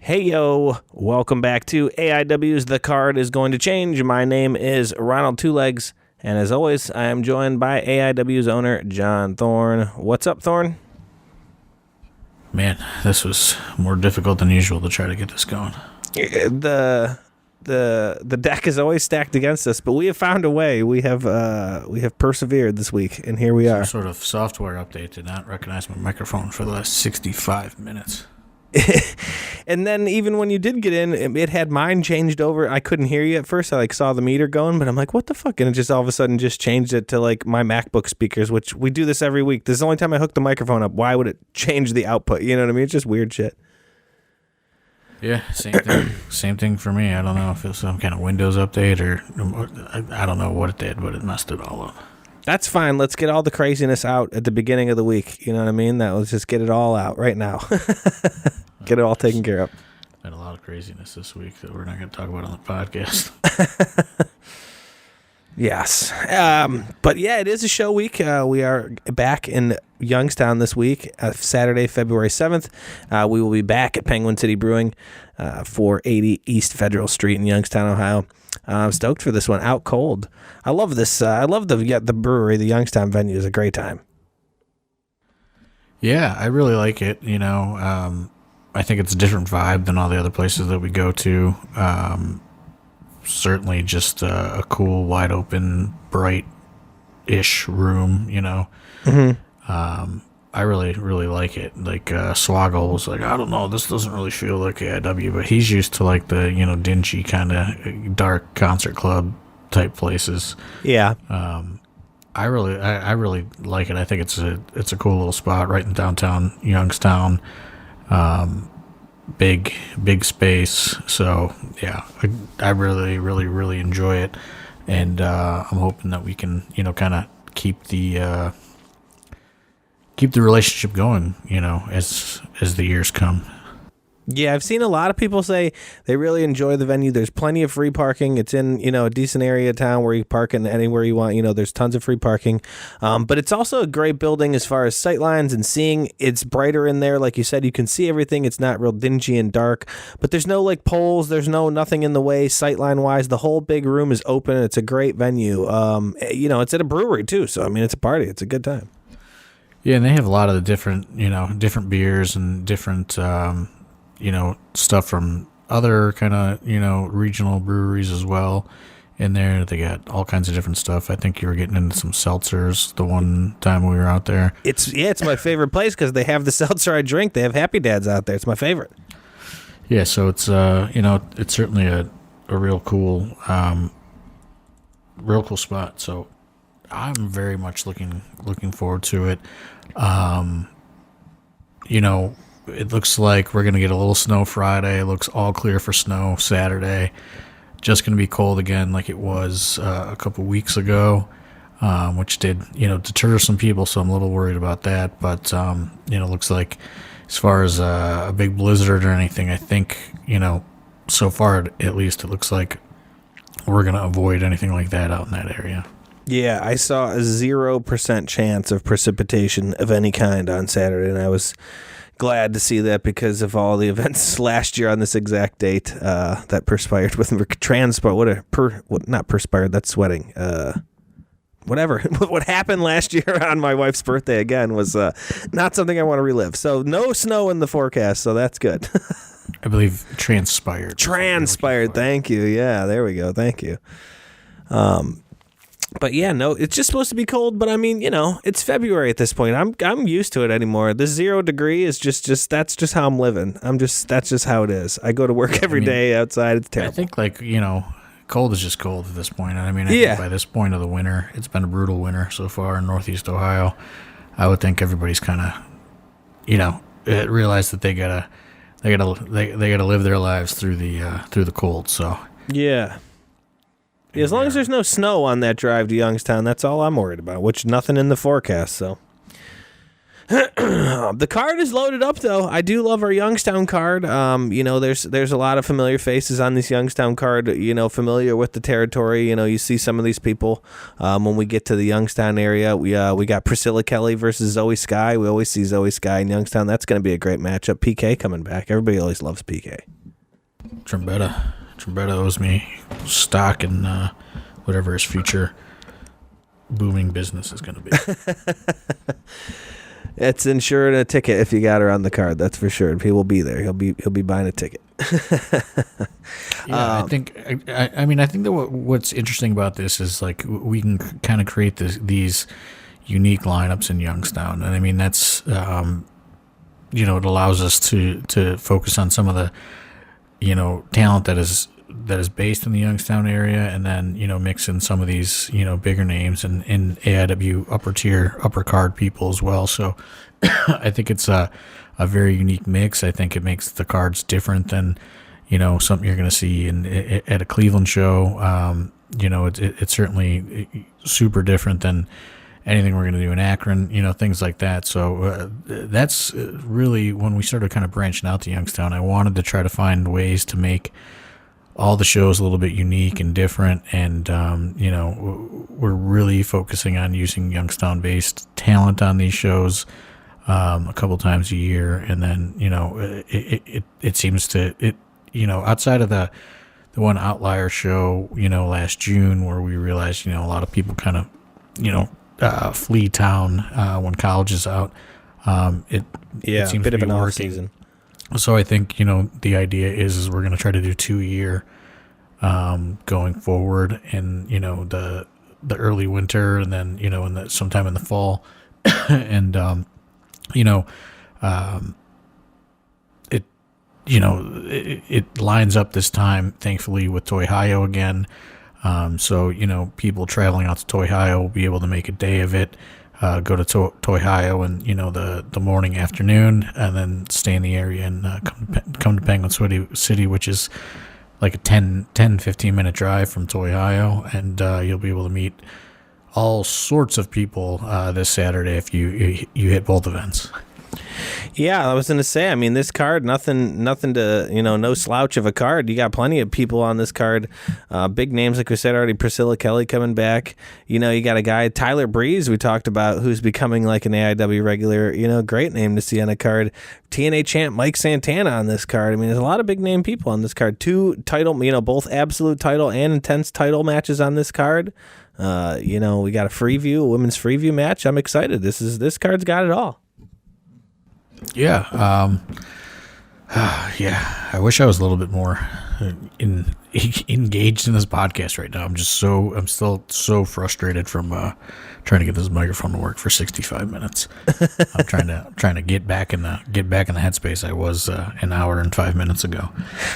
Hey, yo, welcome back to AIW's The Card is Going to Change. My name is Ronald Two Legs, and as always, I am joined by AIW's owner, John Thorne. What's up, Thorne? Man, this was more difficult than usual to try to get this going. The deck is always stacked against us, but we have found a way. We have persevered this week, and here we are. Some sort of software update did not recognize my microphone for the last 65 minutes. And then even when you did get in, it had mine changed over. I couldn't hear you at first. I saw the meter going, but I'm like, what the fuck? And it just all of a sudden just changed it to my MacBook speakers, which we do this every week. This is the only time I hook the microphone up. Why would it change the output? You know what I mean? It's just weird shit. Yeah, same thing. Same thing for me. I don't know if it was some kind of Windows update or I don't know what it did, but it messed it all up. That's fine. Let's get all the craziness out at the beginning of the week. You know what I mean? Let's just get it all out right now. Get it all taken care of. Had a lot of craziness this week that we're not going to talk about on the podcast. Yes. But yeah, it is a show week. We are back in Youngstown this week, Saturday, February 7th. We will be back at Penguin City Brewing, 480 East Federal Street in Youngstown, Ohio. I'm stoked for this one. Out cold. I love this. I love the brewery. The Youngstown venue is a great time. Yeah, I really like it. You know, I think it's a different vibe than all the other places that we go to. Certainly just a cool, wide open, bright-ish room, you know. Mm-hmm. I really, really like it. Like, Swaggle was like, I don't know, this doesn't really feel like AIW, but he's used to, like, the, you know, dingy kind of dark concert club type places. Yeah. I really like it. I think it's a cool little spot right in downtown Youngstown. Big space. So yeah, I really, really, really enjoy it. And, I'm hoping that we can, you know, kind of keep the relationship going, you know, as the years come. Yeah, I've seen a lot of people say they really enjoy the venue. There's plenty of free parking. It's in, you know, a decent area of town where you park in anywhere you want. You know, there's tons of free parking. But it's also a great building as far as sight lines and seeing. It's brighter in there. Like you said, you can see everything. It's not real dingy and dark. But there's no, like, poles. There's nothing in the way sightline-wise. The whole big room is open. It's a great venue. You know, it's at a brewery, too. So, I mean, it's a party. It's a good time. Yeah, and they have a lot of the different beers and different... you know, stuff from other kind of, you know, regional breweries as well in there. They got all kinds of different stuff. I think you were getting into some seltzers the one time we were out there. It's my favorite place because they have the seltzer I drink. They have Happy Dads out there. It's my favorite. Yeah, so it's, you know, it's certainly a real cool spot. So I'm very much looking forward to it. You know, it looks like we're going to get a little snow Friday. It looks all clear for snow Saturday. Just going to be cold again like it was a couple weeks ago, which did, you know, deter some people, so I'm a little worried about that. But, you know, looks like as far as a big blizzard or anything, I think, you know, so far at least it looks like we're going to avoid anything like that out in that area. Yeah, I saw a 0% chance of precipitation of any kind on Saturday, and I was glad to see that because of all the events last year on this exact date that perspired with not perspired, that's sweating. Whatever. What happened last year on my wife's birthday again was not something I want to relive. So no snow in the forecast, so that's good. I believe transpired. Transpired, thank you. Yeah, there we go. Thank you. But yeah, no, it's just supposed to be cold. But I mean, you know, it's February at this point. I'm used to it anymore. This 0 degree is just that's just how I'm living. That's just how it is. I go to work every day outside. It's terrible. I think, like, you know, cold is just cold at this point. I mean, I think by this point of the winter, it's been a brutal winter so far in Northeast Ohio. I would think everybody's kind of, you know, realize that they gotta live their lives through the cold. So yeah. As long as there's no snow on that drive to Youngstown, that's all I'm worried about, which nothing in the forecast, so. The card is loaded up, though. I do love our Youngstown card. There's a lot of familiar faces on this Youngstown card, familiar with the territory. You see some of these people when we get to the Youngstown area. We got Priscilla Kelly versus Zoey Skye. We always see Zoey Skye in Youngstown. That's going to be a great matchup. PK coming back. Everybody always loves PK. Trombetta owes me stock in whatever his future booming business is going to be. It's insured a ticket if you got her on the card. That's for sure. He will be there. He'll be buying a ticket. Yeah, I think that what's interesting about this is like we can kind of create these unique lineups in Youngstown, and I mean that's it allows us to focus on some of the talent that is based in the Youngstown area, and then mix in some of these bigger names and AIW upper card people as well. So I think it's a very unique mix. I think it makes the cards different than something you're going to see at a Cleveland show. It's certainly super different than anything we're going to do in Akron, things like that. So that's really when we started kind of branching out to Youngstown. I wanted to try to find ways to make all the shows a little bit unique and different, and we're really focusing on using Youngstown-based talent on these shows a couple times a year, and then it seems to outside of the one outlier show last June where we realized a lot of people kind of flee town when college is out. It seems a bit to of be an off working. season. So I think, the idea is we're going to try to do 2 a year going forward, and, the early winter, and then, sometime in the fall. And, it lines up this time, thankfully, with Toyhio again. So, people traveling out to Toyhio will be able to make a day of it. Go to Toyhio and the morning, afternoon, and then stay in the area and come to Penguin City, which is like a 10-15 minute drive from Toyhio, and you'll be able to meet all sorts of people this Saturday if you hit both events. Yeah, I was going to say, I mean, this card, nothing to, no slouch of a card. You got plenty of people on this card. Big names, like we said already, Priscilla Kelly coming back. You got a guy, Tyler Breeze, we talked about, who's becoming like an AIW regular. Great name to see on a card. TNA champ Mike Santana on this card. I mean, there's a lot of big name people on this card. 2 title, both absolute title and intense title matches on this card. We got a Freeview, a women's Freeview match. I'm excited. This card's got it all. Yeah. I wish I was a little bit more engaged in this podcast right now. I'm still so frustrated from trying to get this microphone to work for 65 minutes. I'm trying to get back in the headspace I was an hour and 5 minutes ago.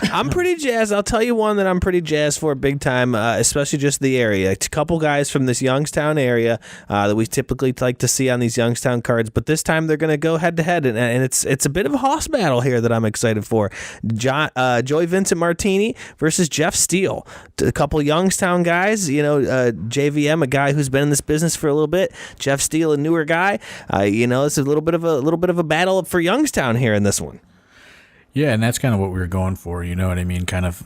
I'm pretty jazzed. I'll tell you one that I'm pretty jazzed for big time, especially just the area. It's a couple guys from this Youngstown area that we typically like to see on these Youngstown cards, but this time they're going to go head to head, and it's a bit of a hoss battle here that I'm excited for. Joey Vincent Martini versus Jeff Steele, a couple Youngstown guys. JVM, a guy who's been in this business for a little bit. Jeff Steele, a newer guy. It's a little bit of a battle for Youngstown here in this one. Yeah, and that's kind of what we were going for. You know what I mean? Kind of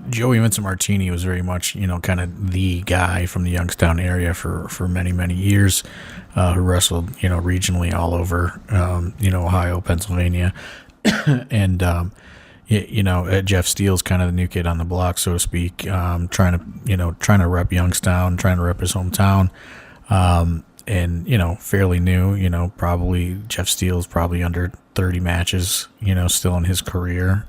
Joey Vincent Martini was very much kind of the guy from the Youngstown area for many, many years, who wrestled regionally all over Ohio, Pennsylvania, and Jeff Steele's kind of the new kid on the block, so to speak, trying to rep Youngstown, trying to rep his hometown, and fairly new. Probably Jeff Steele's probably under 30 matches, still in his career,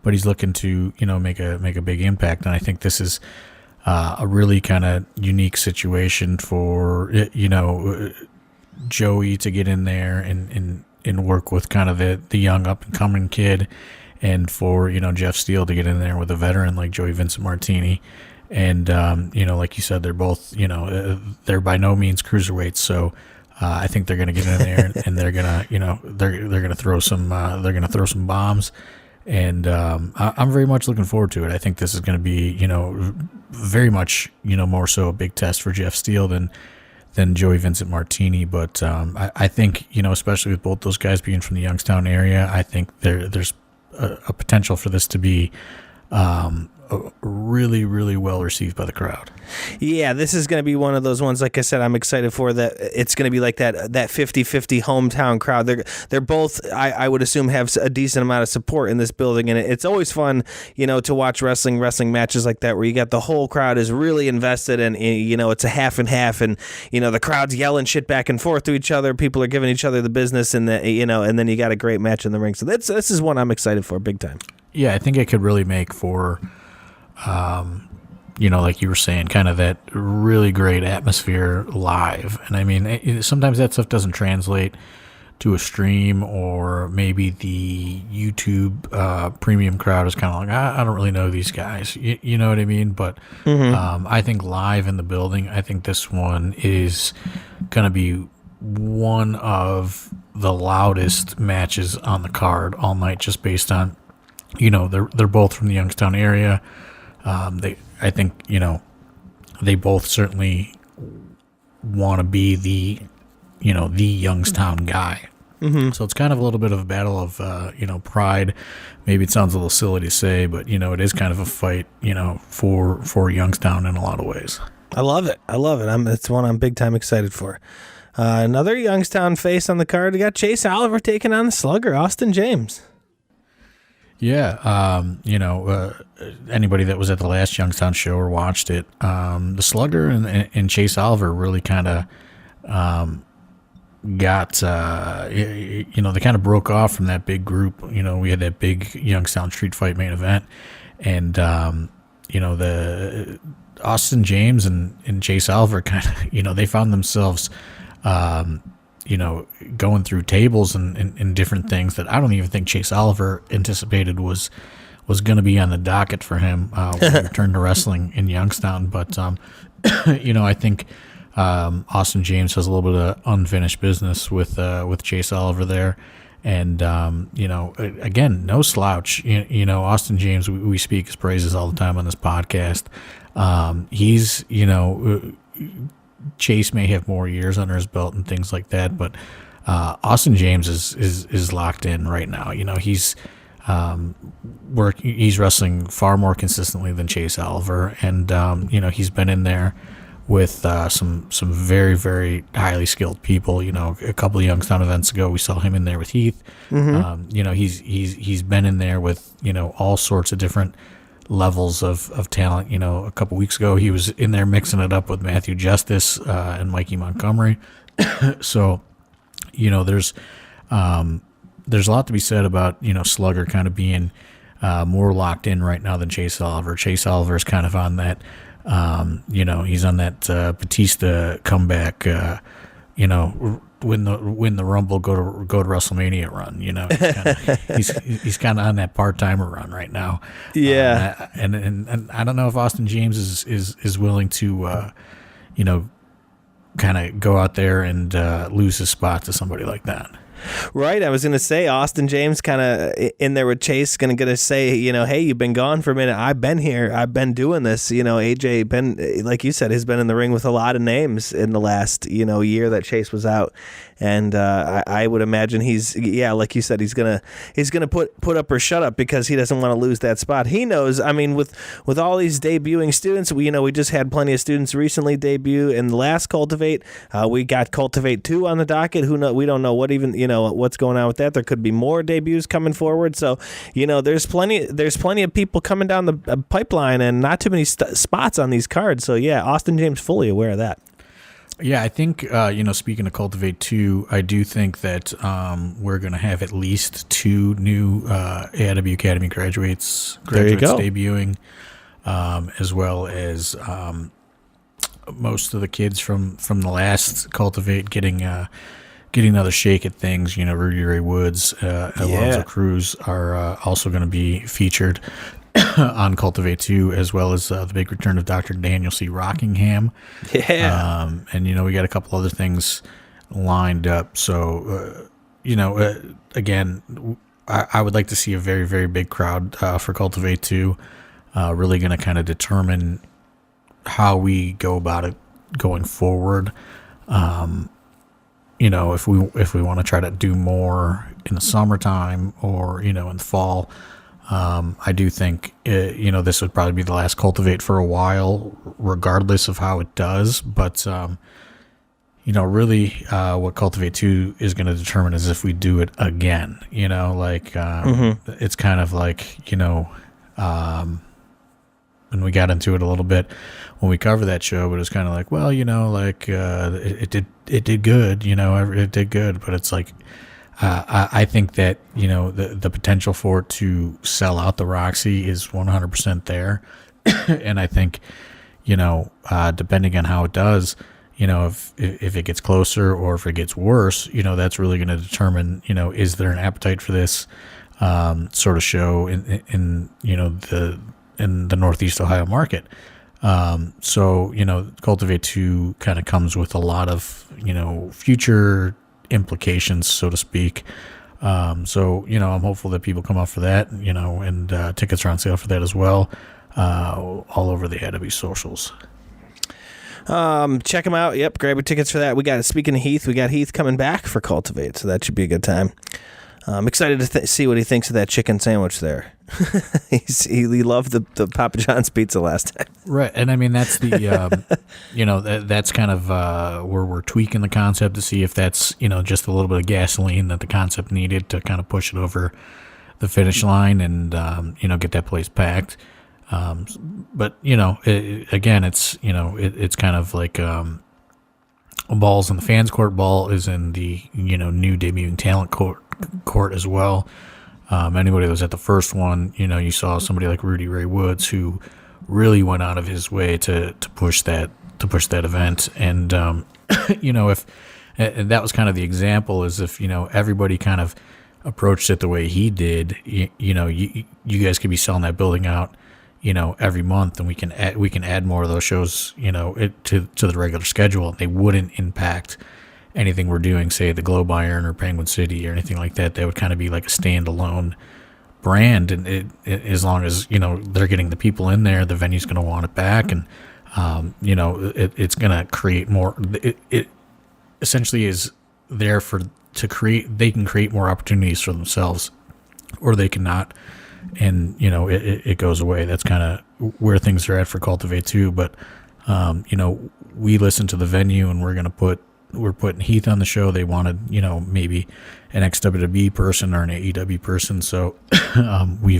but he's looking to make a big impact, and I think this is a really kind of unique situation for Joey to get in there and work with kind of the young up and coming kid. And for, Jeff Steele to get in there with a veteran like Joey Vincent Martini. And, like you said, they're both, they're by no means cruiserweights. So I think they're going to get in there and they're going to, they're going to throw some bombs. And I'm very much looking forward to it. I think this is going to be, very much, more so a big test for Jeff Steele than Joey Vincent Martini. But I think, especially with both those guys being from the Youngstown area, I think there's a potential for this to be really, really well received by the crowd. Yeah, this is going to be one of those ones, like I said, I'm excited for. That it's going to be like that 50-50 hometown crowd. They're both, I would assume, have a decent amount of support in this building, and it's always fun, to watch wrestling matches like that where you got the whole crowd is really invested, and it's a half and half, and the crowd's yelling shit back and forth to each other. People are giving each other the business, and and then you got a great match in the ring. So this is one I'm excited for, big time. Yeah, I think it could really make for like you were saying, kind of that really great atmosphere live. And I mean, sometimes that stuff doesn't translate to a stream, or maybe the YouTube premium crowd is kind of like, I don't really know these guys. You know what I mean? But I think live in the building, I think this one is going to be one of the loudest matches on the card all night, just based on, they're both from the Youngstown area. I think, they both certainly want to be the Youngstown guy. Mm-hmm. So it's kind of a little bit of a battle of, pride. Maybe it sounds a little silly to say, but, it is kind of a fight, for Youngstown in a lot of ways. I love it. It's one I'm big time excited for. Another Youngstown face on the card. We got Chase Oliver taking on the Slugger, Austin James. Yeah, anybody that was at the last Youngstown show or watched it, the Slugger and Chase Oliver really kind of got, they kind of broke off from that big group. We had that big Youngstown street fight main event, and, the Austin James and Chase Oliver kind of, they found themselves, going through tables and different things that I don't even think Chase Oliver anticipated was going to be on the docket for him when he returned to wrestling in Youngstown. But, I think Austin James has a little bit of unfinished business with Chase Oliver there. And, again, no slouch. Austin James, we speak his praises all the time on this podcast. He's, Chase may have more years under his belt and things like that, but Austin James is locked in right now. He's he's wrestling far more consistently than Chase Oliver, and he's been in there with some very, very highly skilled people. A couple of Youngstown events ago, we saw him in there with Heath. Mm-hmm. He's been in there with all sorts of different levels of talent. A couple weeks ago he was in there mixing it up with Matthew Justice and Mikey Montgomery. So there's a lot to be said about Slugger kind of being more locked in right now than Chase Oliver. Chase Oliver is kind of on that he's on that Batista comeback, win the Rumble, go to WrestleMania run. He's kind of on that part-timer run right now. Yeah, and I don't know if Austin James is willing to kind of go out there and lose his spot to somebody like that. Right, I was going to say Austin James kind of in there with Chase, going to say, hey, you've been gone for a minute. I've been here. I've been doing this. AJ been, like you said, has been in the ring with a lot of names in the last, year that Chase was out. And I would imagine he's, like you said, he's gonna put up or shut up because he doesn't want to lose that spot. He knows. I mean, with all these debuting students, we just had plenty of students recently debut in the last Cultivate. We got Cultivate 2 on the docket. We don't know what even what's going on with that. There could be more debuts coming forward. So there's plenty of people coming down the pipeline, and not too many spots on these cards. So yeah, Austin James fully aware of that. Yeah, I think, speaking of Cultivate 2, I do think that we're going to have at least 2 new AIW Academy graduates debuting, as well as most of the kids from the last Cultivate getting another shake at things. Rudy Ray Woods, Alonzo Cruz are also going to be featured on Cultivate 2, as well as the big return of Dr. Daniel C. Rockingham. Yeah. And, we got a couple other things lined up. So, again, I would like to see a very, very big crowd for Cultivate 2. Really going to kind of determine how we go about it going forward. If we want to try to do more in the summertime or, in the fall, I do think, this would probably be the last Cultivate for a while, regardless of how it does. But, really what Cultivate 2 is going to determine is if we do it again, it's kind of like, and we got into it a little bit when we covered that show, but it was kind of like, well, it did good, it did good, but it's like, I think that, the potential for it to sell out the Roxy is 100% there. And I think, depending on how it does, if it gets closer or if it gets worse, that's really going to determine, is there an appetite for this, sort of show in the Northeast Ohio market. So, Cultivate 2 kind of comes with a lot of, future implications, so to speak. So, I'm hopeful that people come up for that, and tickets are on sale for that as well, all over the AIW socials. Check them out. Yep, grab your tickets for that. Speaking of Heath, we got Heath coming back for Cultivate, so that should be a good time. I'm excited to see what he thinks of that chicken sandwich there. He loved the Papa John's pizza last time. Right, and I mean that's the that's kind of where we're tweaking the concept to see if that's just a little bit of gasoline that the concept needed to kind of push it over the finish line and get that place packed. But again, it's it's kind of like balls in the fans court. Ball is in the new debuting talent court as well. Anybody that was at the first one, you saw somebody like Rudy Ray Woods who really went out of his way to push that event. And if and that was kind of the example, is if everybody kind of approached it the way he did, you guys could be selling that building out every month, and we can add more of those shows to the regular schedule. They wouldn't impact anything we're doing, say the Globe Iron or Penguin City or anything like that. That would kind of be like a standalone brand, and it as long as they're getting the people in there, the venue's going to want it back, and it's going to create more. It essentially is there they can create more opportunities for themselves, or they cannot, and it goes away. That's kind of where things are at for Cultivate 2. But we listen to the venue, and we're putting Heath on the show. They wanted, maybe an ex-WWE person or an AEW person. So we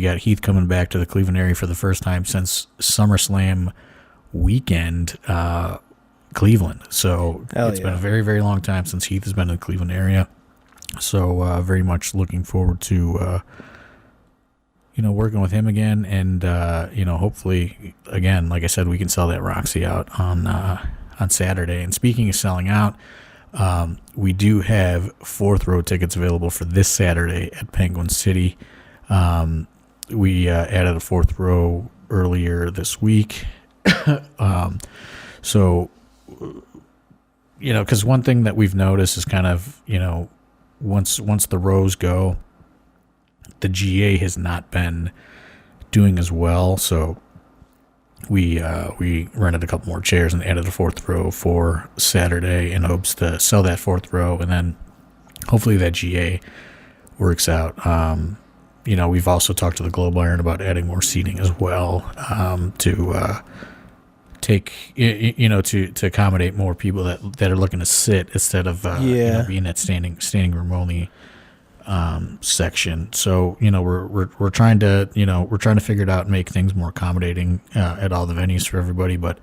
got Heath coming back to the Cleveland area for the first time since SummerSlam weekend, Cleveland. So it's been a very, very long time since Heath has been in the Cleveland area. So very much looking forward to working with him again, and hopefully again, like I said, we can sell that Roxy out on Saturday. And speaking of selling out, we do have fourth row tickets available for this Saturday at Penguin City. We added a fourth row earlier this week. So, because one thing that we've noticed is kind of, once the rows go, the GA has not been doing as well. So we rented a couple more chairs and added a fourth row for Saturday in hopes to sell that fourth row, and then hopefully that GA works out. We've also talked to the Globe Iron about adding more seating as well, to to accommodate more people that are looking to sit instead of being that standing room only section. So we're trying to figure it out and make things more accommodating at all the venues for everybody, but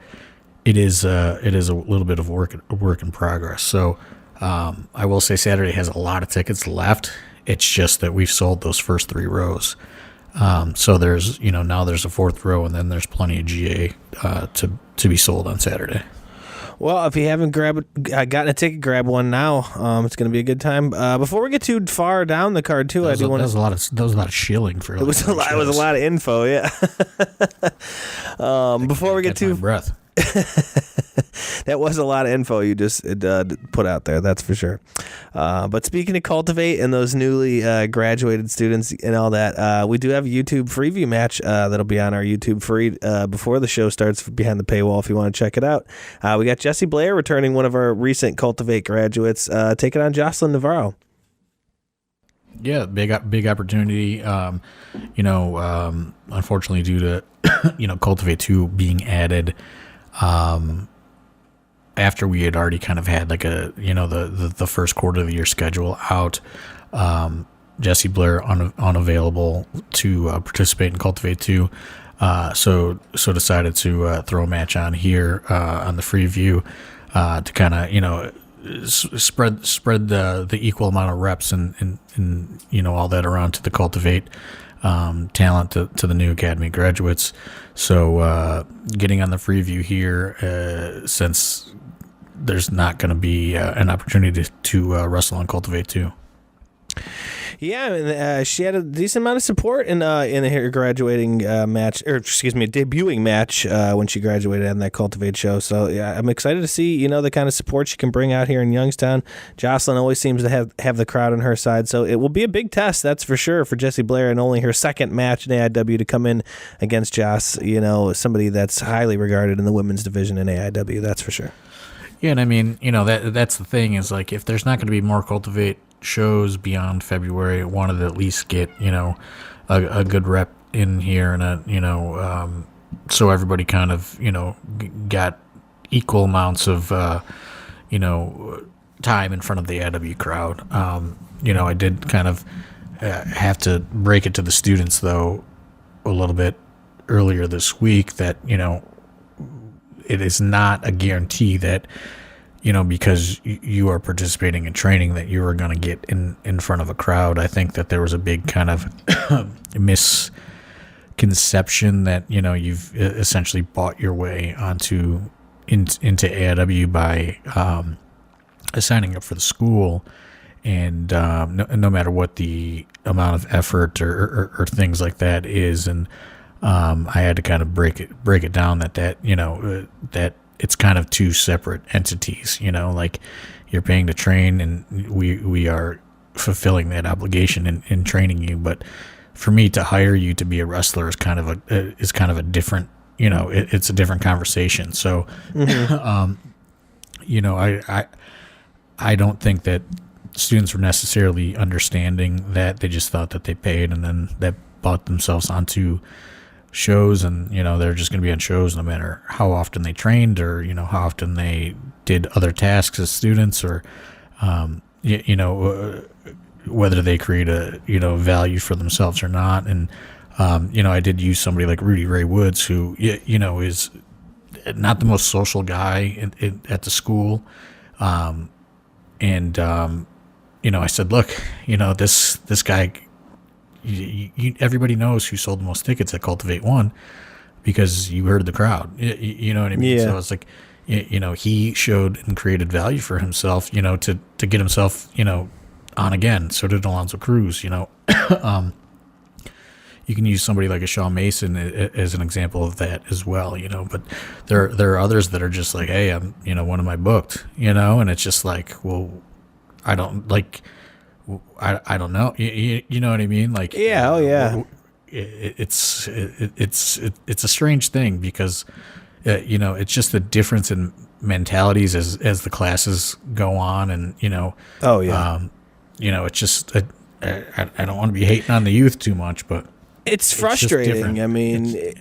it is a little bit of work in progress. So I will say Saturday has a lot of tickets left. It's just that we've sold those first three rows. So there's now there's a fourth row, and then there's plenty of GA to be sold on Saturday. Well, if you haven't gotten a ticket, grab one now. It's going to be a good time. Before we get too far down the card, too, that was a lot of shilling for. It was a lot of info, yeah. Before we get too breath. That was a lot of info you just put out there, that's for sure. But speaking of Cultivate and those newly graduated students and all that, we do have a YouTube Freeview match that'll be on our YouTube free before the show starts behind the paywall if you want to check it out. We got Jessie Blair returning, one of our recent Cultivate graduates, taking on Joseline Navarro. Yeah, big opportunity. Unfortunately, due to Cultivate 2 being added, after we had already kind of had like the first quarter of the year schedule out, Jessie Blair unavailable to participate in Cultivate 2, so decided to throw a match on here on the Freeview to kind of spread the equal amount of reps and all that around to the Cultivate talent to the new Academy graduates. So getting on the Freeview here, since there's not going to be an opportunity to wrestle on Cultivate too. Yeah, and she had a decent amount of support in her graduating match, or excuse me, debuting match when she graduated on that Cultivate show. So yeah, I'm excited to see the kind of support she can bring out here in Youngstown. Joseline always seems to have the crowd on her side, so it will be a big test, that's for sure, for Jessie Blair, and only her second match in AIW to come in against Joss. Somebody that's highly regarded in the women's division in AIW, that's for sure. Yeah, and I mean, that's the thing is, like, if there's not going to be more Cultivate shows beyond February, I wanted to at least get a good rep in here, and so everybody kind of got equal amounts of time in front of the AIW crowd. I did kind of have to break it to the students though a little bit earlier this week that it is not a guarantee that because you are participating in training that you are going to get in front of a crowd. I think that there was a big kind of misconception that you've essentially bought your way into AIW by signing up for the school, and no matter what the amount of effort or things like that is, and I had to kind of break it down that that it's kind of two separate entities. Like, you're paying to train, and we are fulfilling that obligation in training you. But for me to hire you to be a wrestler is kind of a different, it's a different conversation. So, I don't think that students were necessarily understanding that. They just thought that they paid and then that bought themselves onto shows, and they're just going to be on shows no matter how often they trained or how often they did other tasks as students, or whether they create a value for themselves or not. And I did use somebody like Rudy Ray Woods, who is not the most social guy at the school, and I said, look, this guy, everybody knows who sold the most tickets at Cultivate 1 because you heard the crowd. You know what I mean? Yeah. So it's like, he showed and created value for himself, to get himself, on again. So did Alonzo Cruz. You can use somebody like a Shawn Mason as an example of that as well. But there are others that are just like, hey, I'm, when am I booked? And it's just like, well, I don't know. You know what I mean? Like, Yeah, oh yeah. It's a strange thing because, it's just the difference in mentalities as the classes go on, and Oh yeah. It's just I don't want to be hating on the youth too much, but It's frustrating. I mean,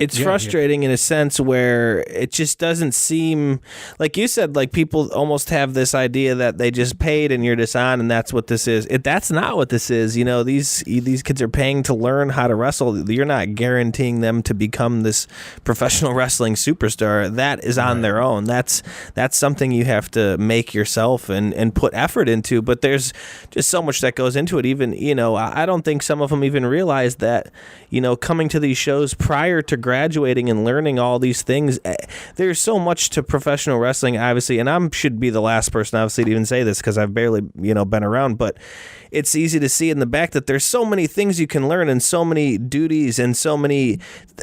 it's frustrating in a sense where it just doesn't seem, like you said, like people almost have this idea that they just paid and you're just on and that's what this is. That's not what this is. These kids are paying to learn how to wrestle. You're not guaranteeing them to become this professional wrestling superstar. That is on their own. That's something you have to make yourself and put effort into. But there's just so much that goes into it. Even, I don't think some of them even realize that, coming to these shows prior to graduating and learning all these things. There's so much to professional wrestling, obviously, and I should be the last person, obviously, to even say this because I've barely, been around, but it's easy to see in the back that there's so many things you can learn and so many duties and so many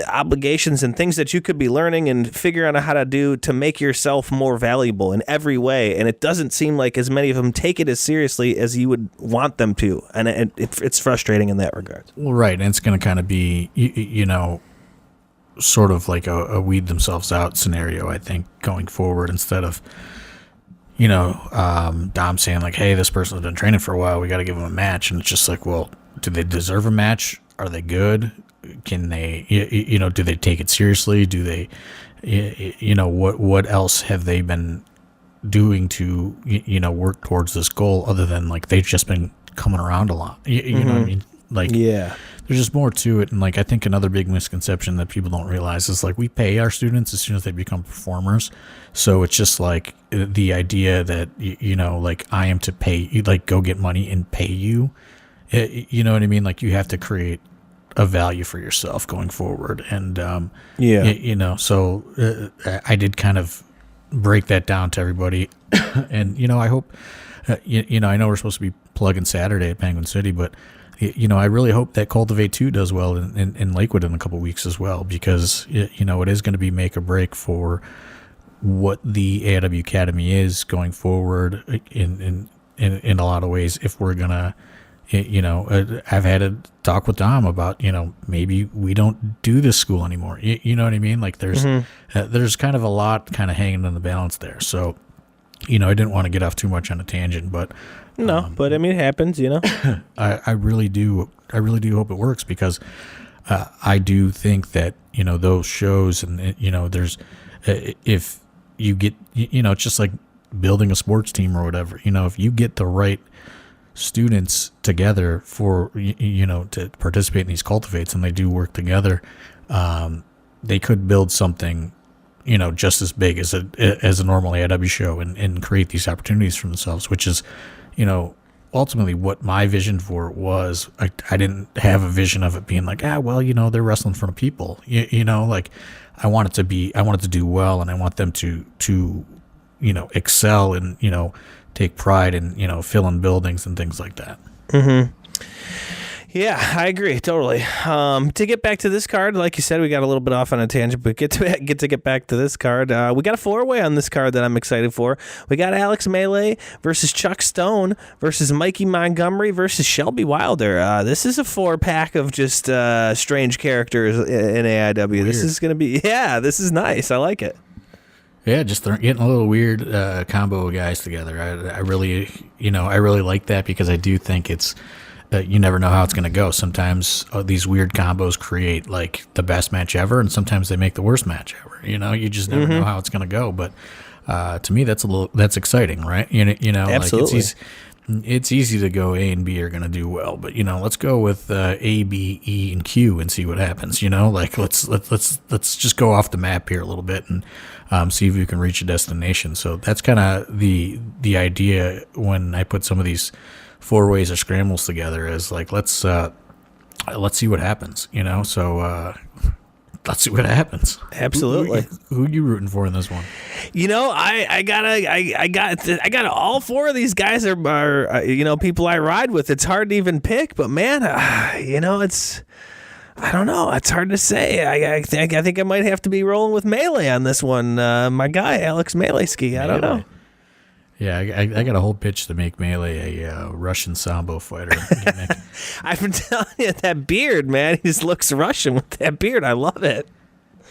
obligations and things that you could be learning and figuring out how to do to make yourself more valuable in every way. And it doesn't seem like as many of them take it as seriously as you would want them to. And it's frustrating in that regard. Well, right. And it's going to kind of be, sort of like a weed themselves out scenario, I think, going forward, instead of, Dom saying like, hey, this person's been training for a while, we got to give them a match. And it's just like, well, do they deserve a match? Are they good? Can they, do they take it seriously? Do they, what else have they been doing to, work towards this goal other than like they've just been coming around a lot? You know what I mean? Like, yeah, there's just more to it. And like, I think another big misconception that people don't realize is like, we pay our students as soon as they become performers. So it's just like the idea that, like I am to pay you, like go get money and pay you. You know what I mean? Like you have to create a value for yourself going forward. And, so I did kind of break that down to everybody. And, I hope, I know we're supposed to be plugging Saturday at Penguin City, but I really hope that Cultivate 2 does well in Lakewood in a couple of weeks as well, because, it is going to be make or break for what the AIW Academy is going forward in a lot of ways. If we're going to, I've had a talk with Dom about, maybe we don't do this school anymore. You know what I mean? Like there's kind of a lot kind of hanging in the balance there. So, I didn't want to get off too much on a tangent, but but I mean, it happens, I really do hope it works, because I do think that, those shows and, there's, if you get, it's just like building a sports team or whatever, if you get the right students together for, to participate in these cultivates and they do work together, they could build something, just as big as a normal AIW show and create these opportunities for themselves, which is, ultimately what my vision for it was. I didn't have a vision of it being like, they're wrestling in front of people, like I want it to do well, and I want them to excel and, take pride in, fill in buildings and things like that. Mm-hmm. Yeah, I agree totally. To get back to this card, like you said, we got a little bit off on a tangent, but get back to this card. We got a 4-way on this card that I'm excited for. We got Alex Melee versus Chuck Stone versus Mikey Montgomery versus Shelby Wylder. This is a 4-pack of just strange characters in AIW. Weird. This is gonna be this is nice. I like it. Yeah, just getting a little weird combo of guys together. I really like that, because I do think it's. You never know how it's going to go. Sometimes these weird combos create like the best match ever, and sometimes they make the worst match ever. You just never know how it's going to go. But to me, that's exciting, right? Absolutely. Like it's easy to go A and B are going to do well, but let's go with A, B, E, and Q and see what happens. Like let's just go off the map here a little bit and see if we can reach a destination. So that's kind of the idea when I put some of these 4-ways or scrambles together, is like let's see what happens, so let's see what happens. Absolutely. Who are you rooting for in this one? I got all 4 of these guys are people I ride with. It's hard to even pick, but man, it's I don't know. It's hard to say. I think I might have to be rolling with Melee on this one. My guy Alex Melee-ski. I don't know. Yeah, I got a whole pitch to make Melee a Russian Sambo fighter. I've been telling you, that beard, man. He just looks Russian with that beard. I love it.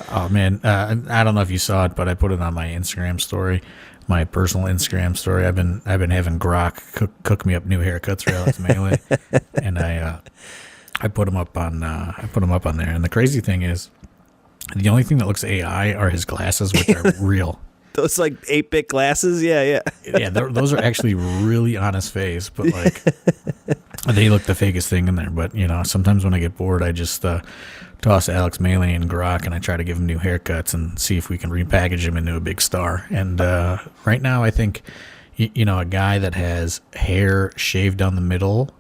Oh, man. I don't know if you saw it, but I put it on my Instagram story, my personal Instagram story. I've been having Grok cook me up new haircuts for Alex Melee, and I put him up on there. And the crazy thing is, the only thing that looks AI are his glasses, which are real. Those like 8-bit glasses, yeah. Those are actually really on his face, but like they look the fakest thing in there. But sometimes when I get bored, I just toss Alex Melee and Grok, and I try to give him new haircuts and see if we can repackage him into a big star. And right now, I think a guy that has hair shaved down the middle,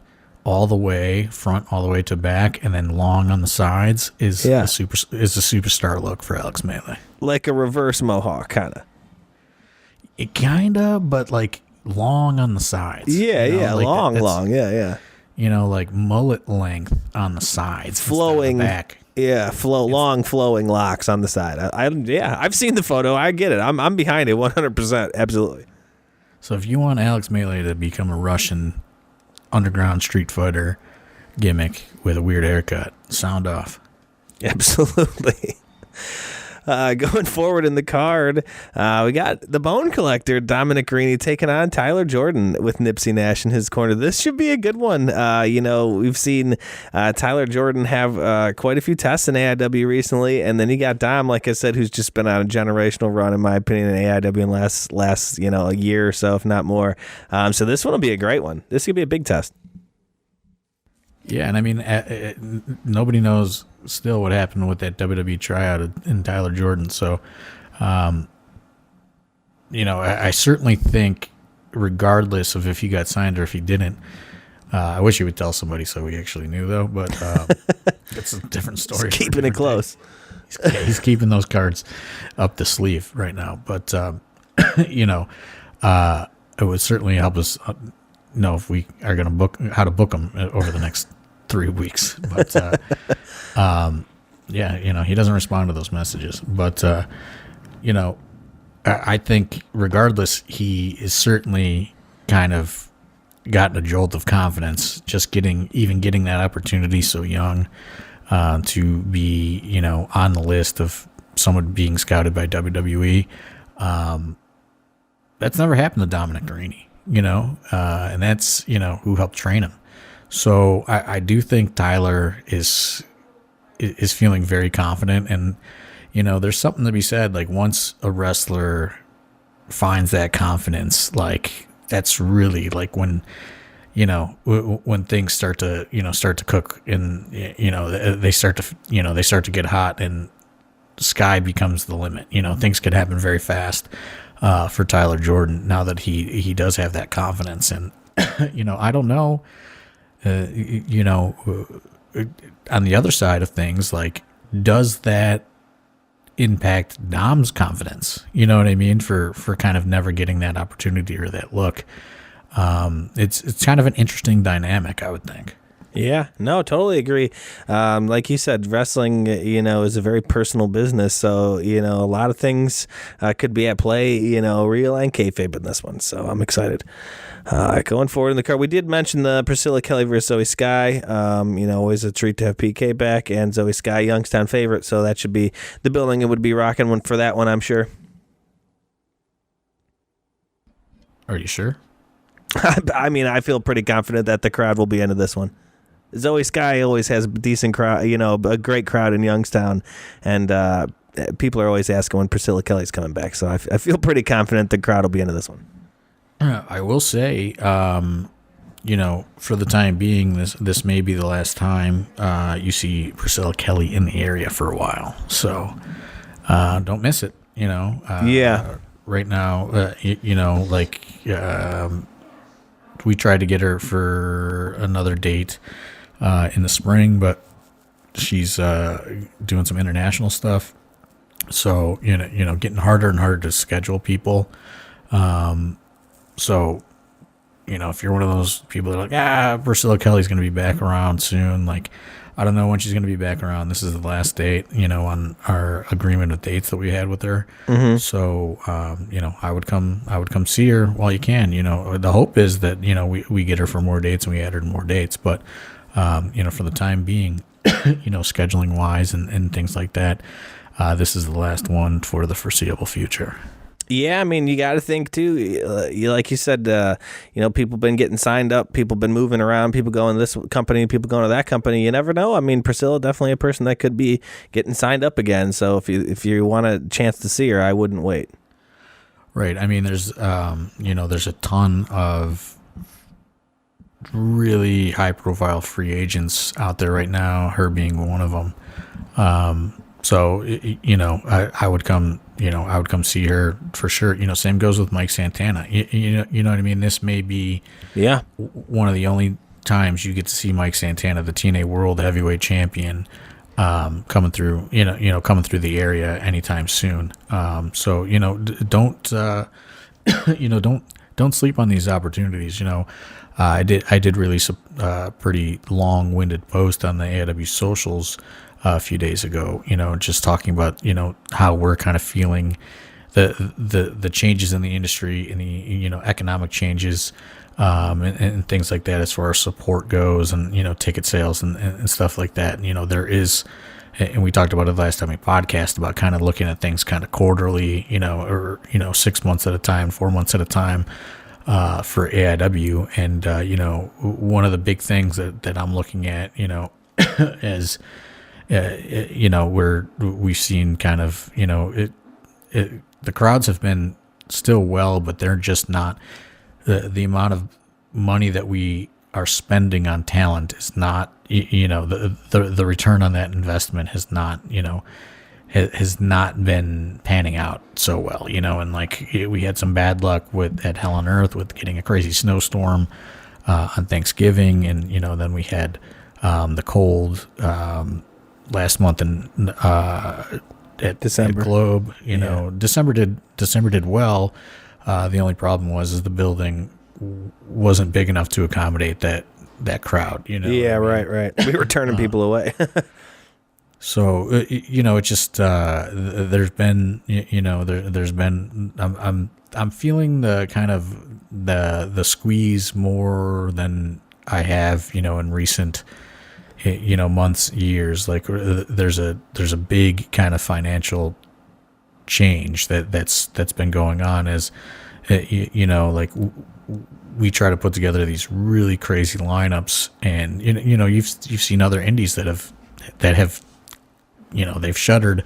all the way front, all the way to back, and then long on the sides is a superstar look for Alex Melee. Like a reverse mohawk, kind of. It kinda, but like long on the sides. Yeah, you know? yeah, like long, yeah. You know, like mullet length on the sides, flowing back. Yeah, long flowing locks on the side. I've seen the photo. I get it. I'm behind it 100%. Absolutely. So if you want Alex Melee to become a Russian underground street fighter gimmick with a weird haircut, sound off. Absolutely. Going forward in the card, we got the Bone Collector, Dominic Garrini, taking on Tyler Jordan with Nipsey Nash in his corner. This should be a good one. We've seen Tyler Jordan have quite a few tests in AIW recently, and then you got Dom, like I said, who's just been on a generational run, in my opinion, in AIW in last a year or so, if not more. So this one will be a great one. This could be a big test. Yeah, and I mean, nobody knows still what happened with that WWE tryout in Tyler Jordan. So, I certainly think, regardless of if he got signed or if he didn't, I wish he would tell somebody so we actually knew, though. But it's a different story. He's keeping it close. He's keeping those cards up the sleeve right now. But, it would certainly help us know if we are going to how to book him over the next 3 weeks. But he doesn't respond to those messages. But I think regardless, he is certainly kind of gotten a jolt of confidence just getting that opportunity so young, to be on the list of someone being scouted by WWE. That's never happened to Dominic Garrini. And that's, who helped train him. So I do think Tyler is feeling very confident. And, there's something to be said, like once a wrestler finds that confidence, like that's really like when, when things start to cook and, they start to get hot and sky becomes the limit. Things could happen very fast. For Tyler Jordan, now that he does have that confidence. And, I don't know, on the other side of things, like, does that impact Dom's confidence? You know what I mean? For kind of never getting that opportunity or that look. It's kind of an interesting dynamic, I would think. Yeah, no, totally agree. Like you said, wrestling, is a very personal business. So, a lot of things could be at play, real and kayfabe in this one. So I'm excited. Going forward in the card, we did mention the Priscilla Kelly versus Zoey Skye. Always a treat to have PK back, and Zoey Skye, Youngstown favorite. So that should be the building. It would be rocking one for that one, I'm sure. Are you sure? I mean, I feel pretty confident that the crowd will be into this one. Zoey Skye always has a decent crowd, a great crowd in Youngstown, and people are always asking when Priscilla Kelly's coming back. So I feel pretty confident the crowd will be into this one. I will say, for the time being, this may be the last time you see Priscilla Kelly in the area for a while. So don't miss it. Yeah. Right now, we tried to get her for another date in the spring, but she's doing some international stuff. So, getting harder and harder to schedule people. So, if you're one of those people that are like, Priscilla Kelly's going to be back around soon. Like, I don't know when she's going to be back around. This is the last date, on our agreement of dates that we had with her. Mm-hmm. So, I would come see her while you can. The hope is that, we get her for more dates and we add her to more dates. But, for the time being, scheduling wise and things like that, this is the last one for the foreseeable future. Yeah, I mean, you got to think, too, like you said, people been getting signed up, people been moving around, people going to this company, people going to that company. You never know. I mean, Priscilla, definitely a person that could be getting signed up again. So if you want a chance to see her, I wouldn't wait. Right. I mean, there's a ton of really high-profile free agents out there right now, her being one of them. So, I would come see her for sure. Same goes with Mike Santana. You know what I mean? This may be one of the only times you get to see Mike Santana, the TNA World Heavyweight Champion, coming through, coming through the area anytime soon. So don't don't sleep on these opportunities. I did release a pretty long-winded post on the AIW socials a few days ago. Just talking about how we're kind of feeling the changes in the industry and the economic changes. And things like that as far as support goes, and ticket sales and stuff like that. There is, and we talked about it last time we podcast about kind of looking at things kind of quarterly, or 6 months at a time, 4 months at a time for AIW. And one of the big things that I'm looking at, as where we've seen kind of the crowds have been still well, but they're just not. The amount of money that we are spending on talent is not, the return on that investment has not, has not been panning out so well, and like we had some bad luck at Hell on Earth with getting a crazy snowstorm on Thanksgiving, and then we had the cold last month at December. At Globe. December did well. The only problem was the building wasn't big enough to accommodate that crowd. Yeah, right. We were turning people away. So it's just there's been there's been I'm feeling the kind of the squeeze more than I have in recent months, years. Like there's a big kind of financial change that's been going on as like we try to put together these really crazy lineups, and you've seen other indies that have they've shuttered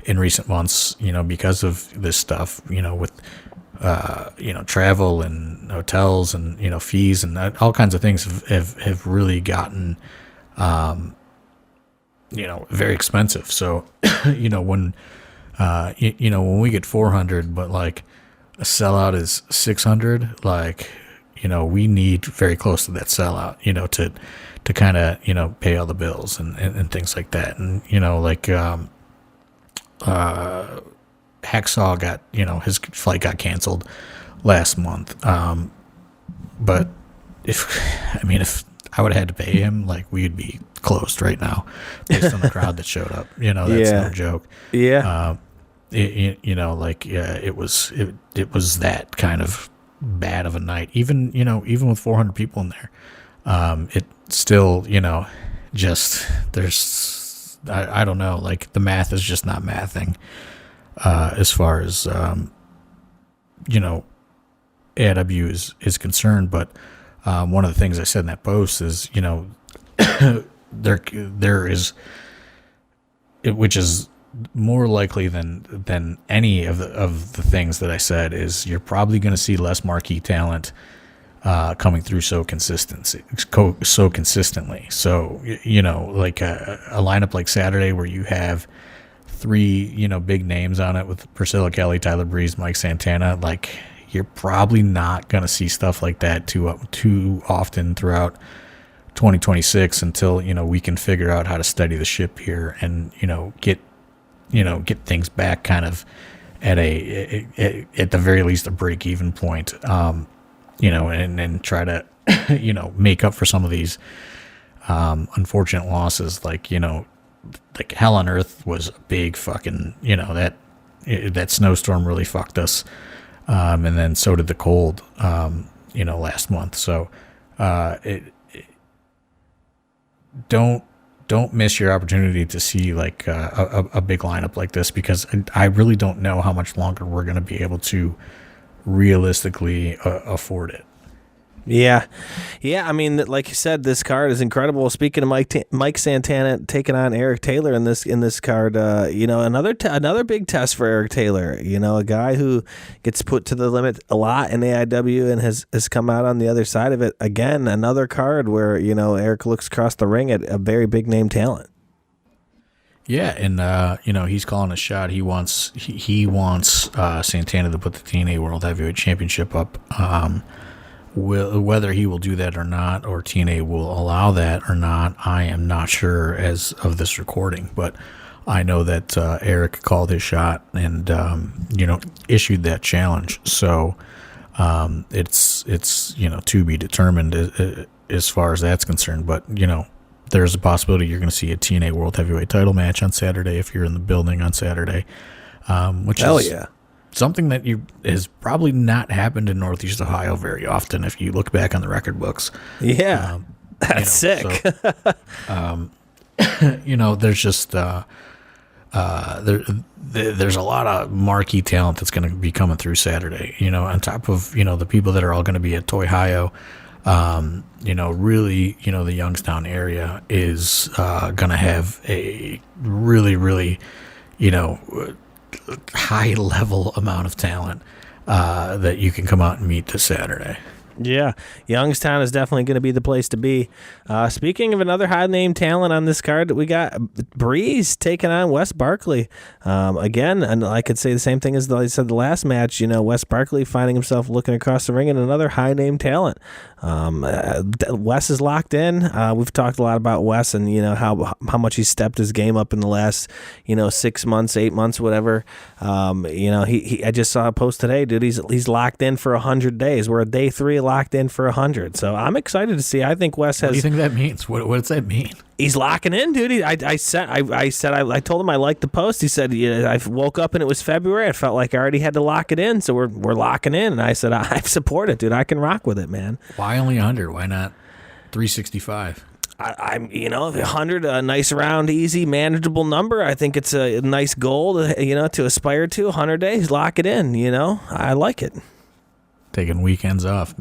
in recent months because of this stuff with travel and hotels and fees and all kinds of things have really gotten very expensive. So when when we get 400, but like a sellout is 600, like, we need very close to that sellout, to kind of, pay all the bills and things like that. And, Hacksaw got, his flight got canceled last month. But if I would have had to pay him, like, we'd be closed right now based on the crowd that showed up. That's no joke. Yeah. It was that kind of bad of a night. Even with 400 people in there, it still, just there's, I don't know, like the math is just not mathing, as far as, AIW is concerned. But, one of the things I said in that post is, there is, which is more likely than any of the things that I said, is you're probably going to see less marquee talent coming through so consistently. So like a lineup like Saturday where you have three big names on it with Priscilla, Kelly, Tyler Breeze, Mike Santana, like you're probably not going to see stuff like that too often throughout 2026 until we can figure out how to steady the ship here and get things back kind of at the very least a break even point, and try to make up for some of these unfortunate losses, like Hell on Earth was a big fucking that snowstorm really fucked us, and then so did the cold last month. So don't miss your opportunity to see like a big lineup like this, because I really don't know how much longer we're going to be able to realistically afford it. Yeah. I mean, like you said, this card is incredible. Speaking of Mike Santana taking on Eric Taylor in this card, another big test for Eric Taylor. A guy who gets put to the limit a lot in AIW and has come out on the other side of it. Again, another card where Eric looks across the ring at a very big name talent. Yeah, and he's calling a shot. He wants Santana to put the TNA World Heavyweight Championship up. whether he will do that or not, or TNA will allow that or not, I am not sure as of this recording. But I know that Eric called his shot and issued that challenge. So it's to be determined as far as that's concerned. But there's a possibility you're going to see a TNA World Heavyweight title match on Saturday if you're in the building on Saturday, which is something that has probably not happened in Northeast Ohio very often if you look back on the record books. Yeah, that's sick. So, there's just there's a lot of marquee talent that's going to be coming through Saturday. On top of the people that are all going to be at Toy Ohio. Really, the Youngstown area is going to have a really, really, high level amount of talent that you can come out and meet this Saturday. Yeah, Youngstown is definitely going to be the place to be. Speaking of another high-name talent on this card, we got Breeze taking on Wes Barkley. Again, and I could say the same thing as I said the last match. Wes Barkley finding himself looking across the ring, and another high-name talent. Wes is locked in. We've talked a lot about Wes and how much he stepped his game up in the last 6 months, 8 months, whatever. I just saw a post today, dude. He's locked in for 100 days. We're at day 3, locked in for 100. So I'm excited to see. I think Wes has. What do you think that means? What does that mean? He's locking in, dude. I told him I liked the post. He said, I woke up and it was February. I felt like I already had to lock it in, so we're locking in. And I said, I support it, dude. I can rock with it, man. Why only 100? Why not 365? I'm 100, a nice round, easy, manageable number. I think it's a nice goal to aspire to. 100 days, lock it in. I like it. Taking weekends off.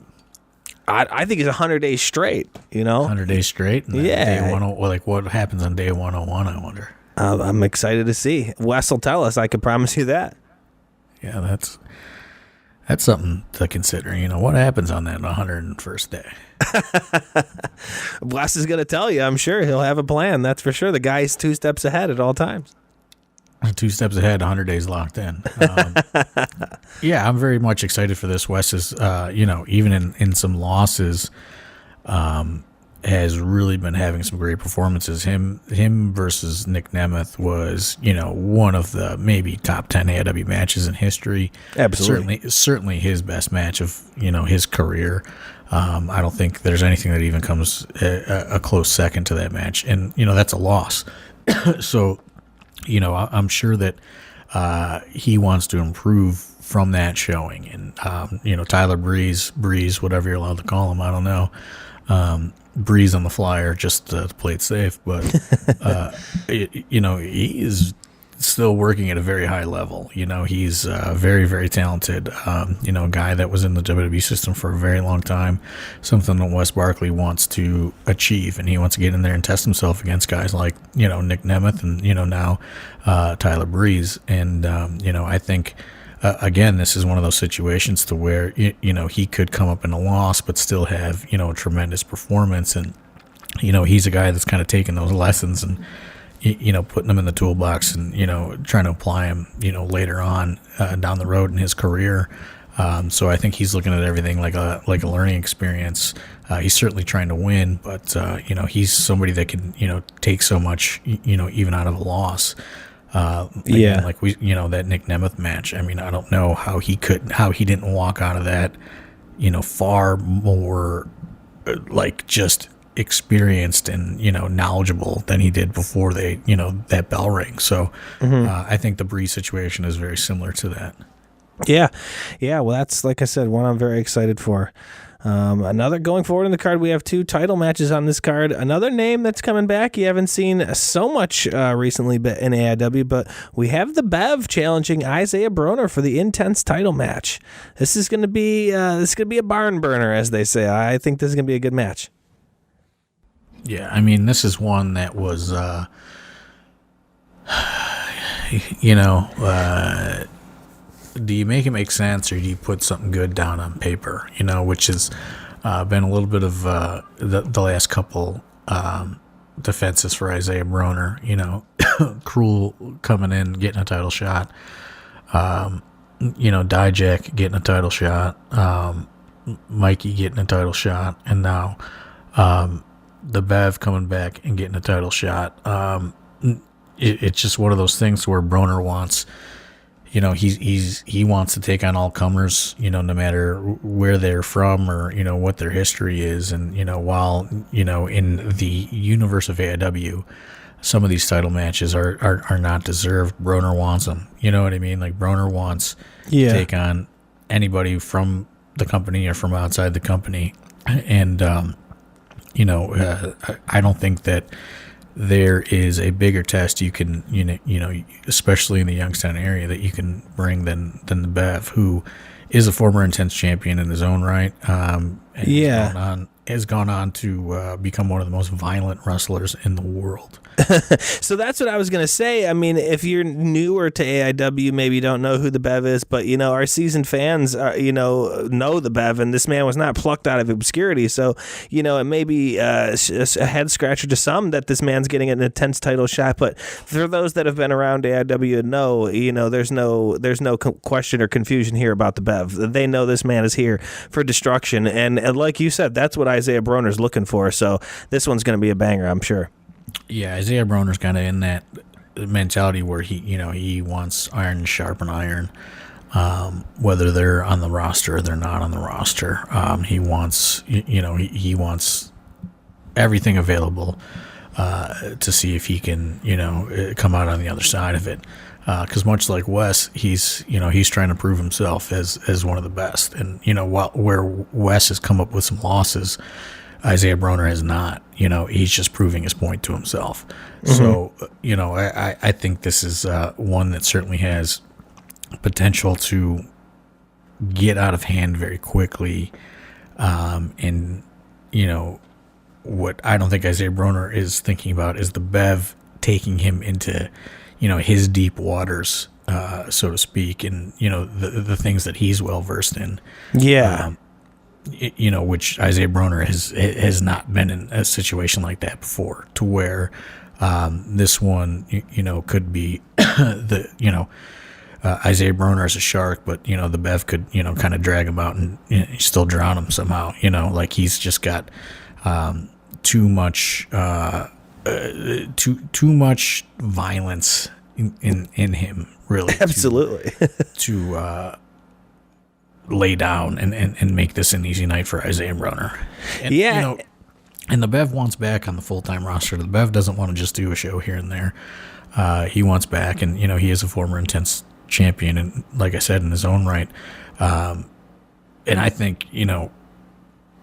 I think it's 100 days straight, 100 days straight? Yeah. Day what happens on day 101, I wonder. I'm excited to see. Wes will tell us. I can promise you that. Yeah, that's something to consider. What happens on that 101st day? Wes is going to tell you. I'm sure he'll have a plan. That's for sure. The guy's 2 steps ahead at all times. 2 steps ahead, 100 days locked in. Yeah, I'm very much excited for this. Wes is, even in some losses, has really been having some great performances. Him versus Nick Nemeth was, one of the maybe top 10 AIW matches in history. Absolutely. Certainly his best match of, his career. I don't think there's anything that even comes a close second to that match. And, that's a loss. So, I'm sure that he wants to improve from that showing. And, Tyler Breeze, whatever you're allowed to call him, I don't know. Breeze on the flyer just to play it safe. But, he is still working at a very high level. He's very, very talented. A guy that was in the WWE system for a very long time, something that Wes Barkley wants to achieve, and he wants to get in there and test himself against guys like, Nick Nemeth and, now Tyler Breeze. And, I think, again, this is one of those situations to where, he could come up in a loss but still have, a tremendous performance. And, he's a guy that's kind of taken those lessons and, putting them in the toolbox and, trying to apply them, later on down the road in his career. So I think he's looking at everything like a learning experience. He's certainly trying to win, but, he's somebody that can, take so much, even out of a loss. Again, like that Nick Nemeth match. I mean, I don't know how he didn't walk out of that, far more just experienced and knowledgeable than he did before that bell ring. So I think the Breeze situation is very similar to that. Yeah. Well, that's, like I said, one I'm very excited for. Another going forward in the card, we have 2 title matches on this card. Another name that's coming back you haven't seen so much recently in AIW, but we have the Bev challenging Isaiah Broner for the Intense title match. This is going to be a barn burner, as they say. I think this is going to be a good match. Yeah, I mean, this is one that was, do you make it make sense, or do you put something good down on paper? Which has been a little bit of the last couple defenses for Isaiah Broner. Cruel coming in, getting a title shot. Dijak getting a title shot. Mikey getting a title shot, and now the Bev coming back and getting a title shot. It's just one of those things where Broner wants, he wants to take on all comers, no matter where they're from or, what their history is. And, while, in the universe of AIW, some of these title matches are not deserved, Broner wants them. You know what I mean? Like, Broner wants to take on anybody from the company or from outside the company. And, I don't think that there is a bigger test you can, especially in the Youngstown area, that you can bring than the Bev, who is a former Intense champion in his own right. Has gone on to become one of the most violent wrestlers in the world. So that's what I was going to say. I mean, if you're newer to AIW, maybe you don't know who the Bev is, but, our seasoned fans, know the Bev, and this man was not plucked out of obscurity. So, it may be a head scratcher to some that this man's getting an Intense title shot, but for those that have been around AIW and know, there's no question or confusion here about the Bev. They know this man is here for destruction, and like you said, that's what Isaiah Broner's looking for. So this one's going to be a banger, I'm sure. Yeah, Isaiah Broner's kind of in that mentality where he wants iron to sharpen iron, whether they're on the roster or they're not on the roster. He wants, he wants everything available to see if he can, come out on the other side of it. Because much like Wes, he's trying to prove himself as one of the best. And where Wes has come up with some losses, Isaiah Broner has not. He's just proving his point to himself. Mm-hmm. So, I think this is one that certainly has potential to get out of hand very quickly. And, what I don't think Isaiah Broner is thinking about is the Bev taking him into, his deep waters, so to speak, and, the things that he's well versed in. Yeah. Which Isaiah Broner has not been in a situation like that before, to where this one, could be Isaiah Broner is a shark, but, the Bev could, kind of drag him out and still drown him somehow, like he's just got too much violence in him, really. Absolutely. to lay down and make this an easy night for Isaiah Broner. And, and the Bev wants back on the full-time roster. The Bev doesn't want to just do a show here and there. He wants back, and, he is a former Intense champion, and like I said, in his own right. And I think,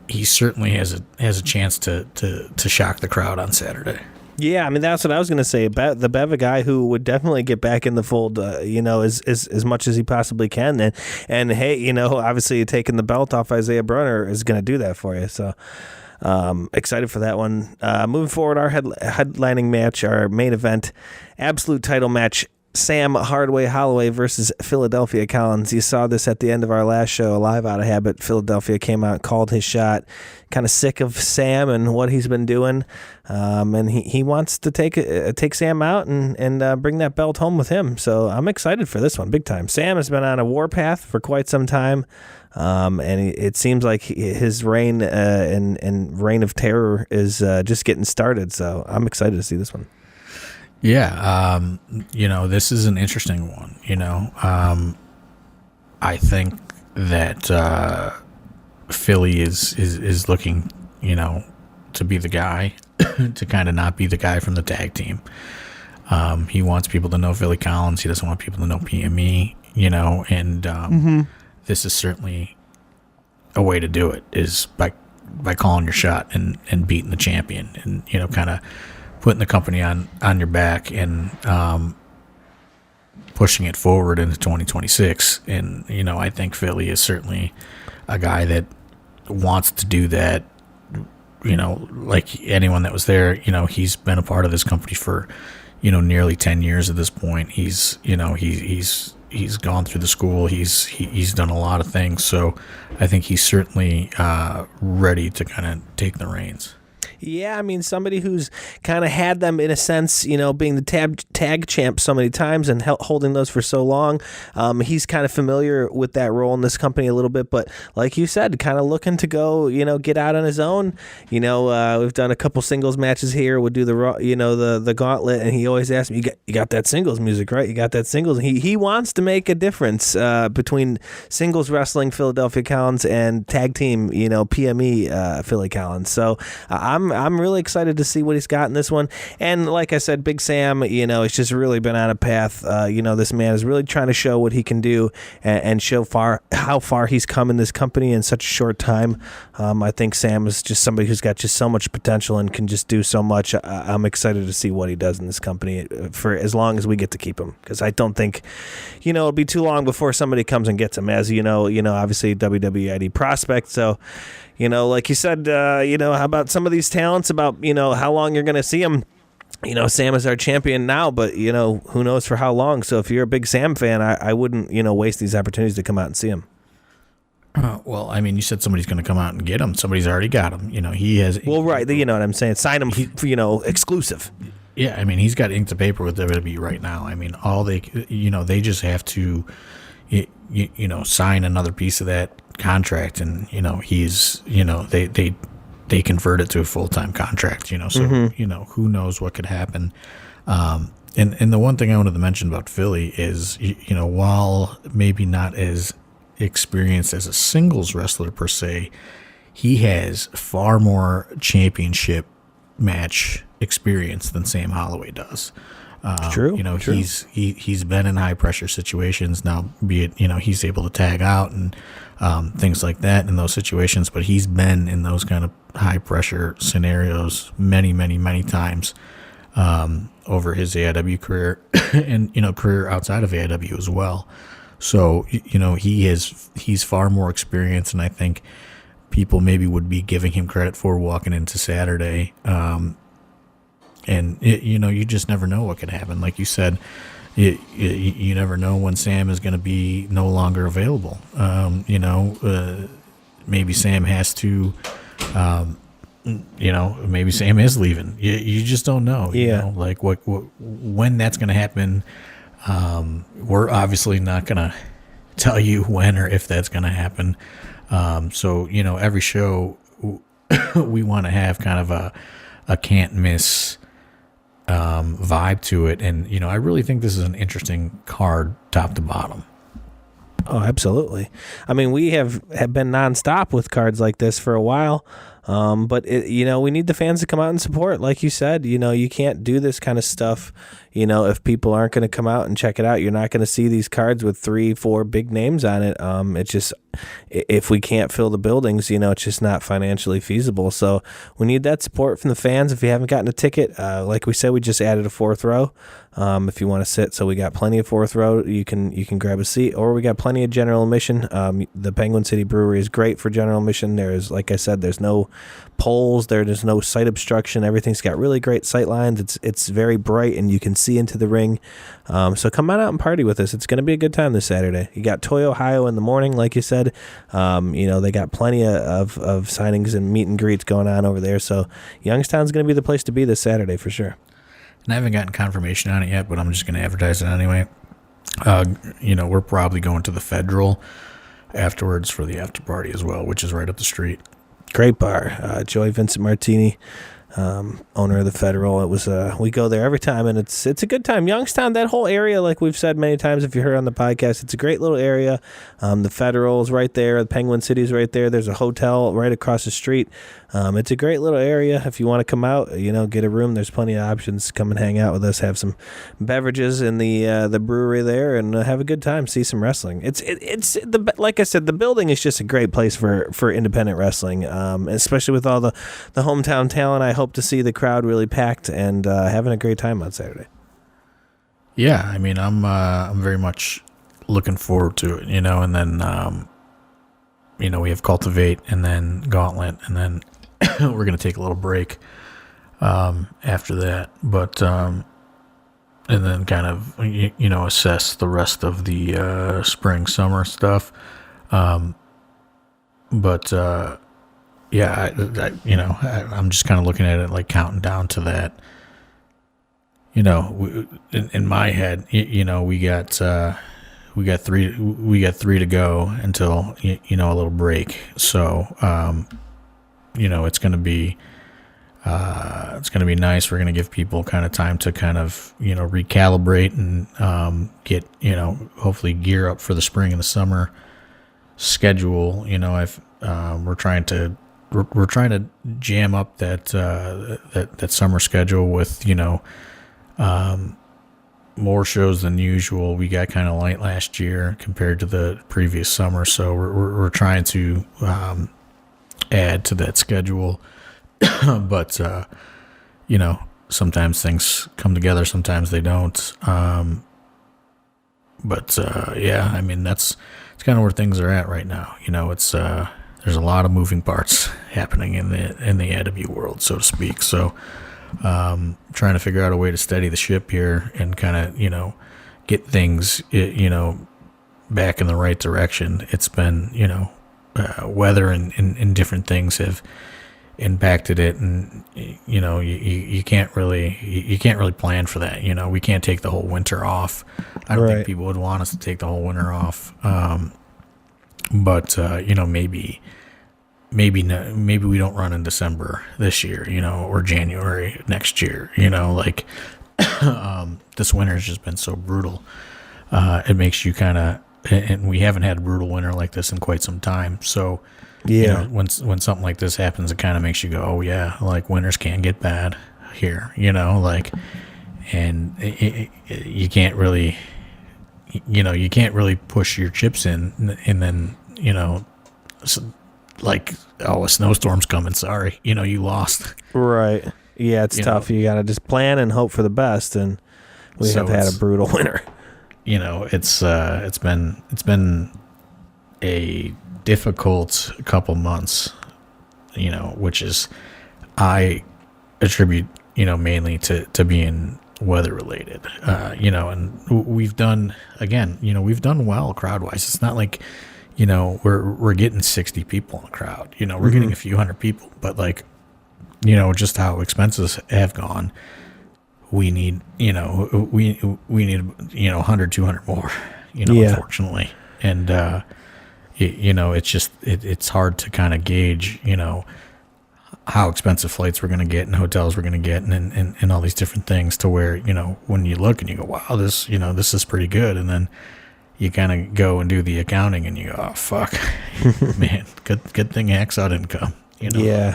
he certainly has a chance to shock the crowd on Saturday. Yeah, I mean, that's what I was going to say. The Bev, a guy who would definitely get back in the fold, as much as he possibly can. And hey, obviously taking the belt off Isaiah Broner is going to do that for you. So excited for that one. Moving forward, our headlining match, our main event, absolute title match, Sam Holloway versus Philadelphia Collins. You saw this at the end of our last show, Live Out of Habit. Philadelphia came out, called his shot, kind of sick of Sam and what he's been doing, and he wants to take Sam out and bring that belt home with him. So I'm excited for this one, big time. Sam has been on a warpath for quite some time, and it seems like his reign and reign of terror is just getting started. So I'm excited to see this one. Yeah, this is an interesting one. I think that Philly is looking, to be the guy, to kind of not be the guy from the tag team. He wants people to know Philly Collins. He doesn't want people to know PME, and this is certainly a way to do it, is by calling your shot and beating the champion, and, kind of putting the company on your back and pushing it forward into 2026. And, I think Philly is certainly a guy that wants to do that. Like anyone that was there, he's been a part of this company for, nearly 10 years at this point. He's gone through the school. He's done a lot of things. So I think he's certainly ready to kind of take the reins. Yeah, I mean, somebody who's kind of had them in a sense, being the tag champ so many times and holding those for so long. He's kind of familiar with that role in this company a little bit, but like you said, kind of looking to go, get out on his own. We've done a couple singles matches here. We'll do the gauntlet, and he always asks me, "You got that singles music, right? You got that singles?" And he wants to make a difference between singles wrestling Philadelphia Collins and tag team, PME Philly Collins. So I'm really excited to see what he's got in this one. And like I said, Big Sam, he's just really been on a path. This man is really trying to show what he can do and show how far he's come in this company in such a short time. I think Sam is just somebody who's got just so much potential and can just do so much. I'm excited to see what he does in this company for as long as we get to keep him, because I don't think, it'll be too long before somebody comes and gets him. As obviously WWE ID prospect. So, like you said, how about some of these talents, about, how long you're going to see them. Sam is our champion now, but, who knows for how long. So if you're a big Sam fan, I wouldn't, waste these opportunities to come out and see him. Well, I mean, you said somebody's going to come out and get him. Somebody's already got him. He has. Well, right. You know what I'm saying? Sign him, exclusive. Yeah, I mean, he's got ink to paper with WWE right now. I mean, all they just have to, sign another piece of that contract, and he's, they convert it to a full-time contract. So who knows what could happen. And the one thing I wanted to mention about Philly is, while maybe not as experienced as a singles wrestler per se, he has far more championship match experience than Sam Holloway does. True. True. He's been in high pressure situations now, be it he's able to tag out and things like that in those situations, but he's been in those kind of high pressure scenarios many times over his AIW career and career outside of AIW as well. So he's far more experienced, and I think people maybe would be giving him credit for walking into Saturday. And you just never know what could happen. Like you said, you never know when Sam is going to be no longer available. Maybe Sam has to, maybe Sam is leaving. You just don't know. Yeah. Like when that's going to happen. We're obviously not going to tell you when or if that's going to happen. So, every show we want to have kind of a can't miss vibe to it. And, I really think this is an interesting card top to bottom. Oh, absolutely. I mean, we have been nonstop with cards like this for a while. But we need the fans to come out and support. Like you said, you can't do this kind of stuff, if people aren't going to come out and check it out. You're not going to see these cards with 3-4 big names on it. It's just, if we can't fill the buildings, it's just not financially feasible. So we need that support from the fans. If you haven't gotten a ticket, like we said, we just added a 4th row. If you want to sit, so we got plenty of 4th row. You can grab a seat, or we got plenty of general admission. The Penguin City Brewery is great for general admission. There's, like I said, there's no poles, there's no sight obstruction. Everything's got really great sight lines. It's very bright, and you can see into the ring. So come on out and party with us. It's going to be a good time this Saturday. You got Toy Ohio in the morning, like you said. They got plenty of signings and meet and greets going on over there. So Youngstown's going to be the place to be this Saturday for sure. And I haven't gotten confirmation on it yet, but I'm just going to advertise it anyway. We're probably going to the Federal afterwards for the after party as well, which is right up the street. Great bar. Joey Vincent Martini, owner of the Federal. It was we go there every time, and it's a good time. Youngstown, that whole area, like we've said many times, if you heard on the podcast, it's a great little area. The Federal's right there, the Penguin City's right there. There's a hotel right across the street. It's a great little area. If you want to come out, get a room, there's plenty of options. Come and hang out with us, have some beverages in the brewery there, and have a good time. See some wrestling. Like I said, the building is just a great place for independent wrestling, especially with all the hometown talent. I hope to see the crowd really packed and having a great time on Saturday. Yeah, I mean, I'm very much looking forward to it, and then we have Cultivate and then Gauntlet, and then we're going to take a little break after that, but and then kind of assess the rest of the spring summer stuff. yeah, I'm just kind of looking at it like counting down to that. In my head, we got 3 to go until a little break. So it's going to be nice. We're going to give people kind of time to kind of recalibrate and get hopefully gear up for the spring and the summer schedule. We're trying to jam up that summer schedule with more shows than usual. We got kind of light last year compared to the previous summer, so we're trying to add to that schedule. But sometimes things come together, sometimes they don't. But I mean it's kind of where things are at right now. It's there's a lot of moving parts happening in the AIW world, so to speak. So trying to figure out a way to steady the ship here and kind of get things back in the right direction. It's been weather and different things have impacted it, and you can't really plan for that. We can't take the whole winter off. I don't think people would want us to take the whole winter off. But maybe we don't run in December this year, or January next year. This winter has just been so brutal. It makes you kind of, and we haven't had a brutal winter like this in quite some time. So, when something like this happens, it kind of makes you go, oh yeah, like winters can get bad here, and you can't really, push your chips in, and then, a snowstorm's coming. Sorry, you lost. Right. Yeah, it's tough. You got to just plan and hope for the best, and we have had a brutal winter. It's been a difficult couple months, which is I attribute, mainly to being weather related. And we've done well crowd wise. It's not like, we're getting 60 people in the crowd. We're getting a few hundred people, but just how expenses have gone, we need, we need 100, 200 more, unfortunately. And, it's just, it's hard to kind of gauge, how expensive flights we're going to get and hotels we're going to get and all these different things to where, when you look and you go, wow, this is pretty good. And then you kind of go and do the accounting and you go, oh, fuck, man, good thing Hacksaw didn't come, Yeah.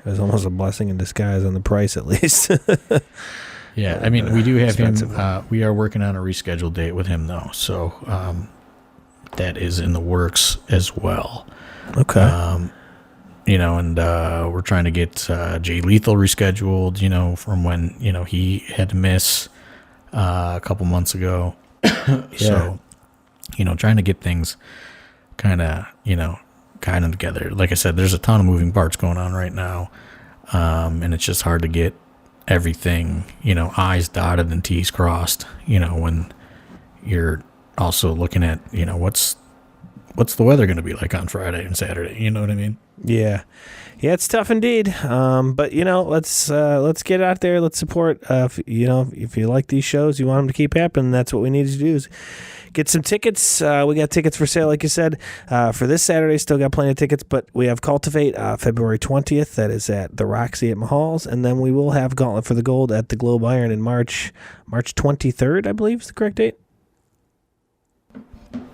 It was almost a blessing in disguise on the price, at least. Yeah. I mean, we do have him, we are working on a rescheduled date with him though. So, that is in the works as well. Okay. And we're trying to get Jay Lethal rescheduled, from when, he had to miss a couple months ago. So, trying to get things kind of together. Like I said, there's a ton of moving parts going on right now. And it's just hard to get everything, I's dotted and T's crossed, when you're also looking at, what's the weather going to be like on Friday and Saturday? You know what I mean? Yeah. Yeah, it's tough indeed. But let's get out there. Let's support, if you like these shows, you want them to keep happening. That's what we need to do is get some tickets. We got tickets for sale, like you said, for this Saturday. Still got plenty of tickets, but we have Cultivate, February 20th. That is at the Roxy at Mahal's. And then we will have Gauntlet for the Gold at the Globe Iron in March 23rd, I believe is the correct date.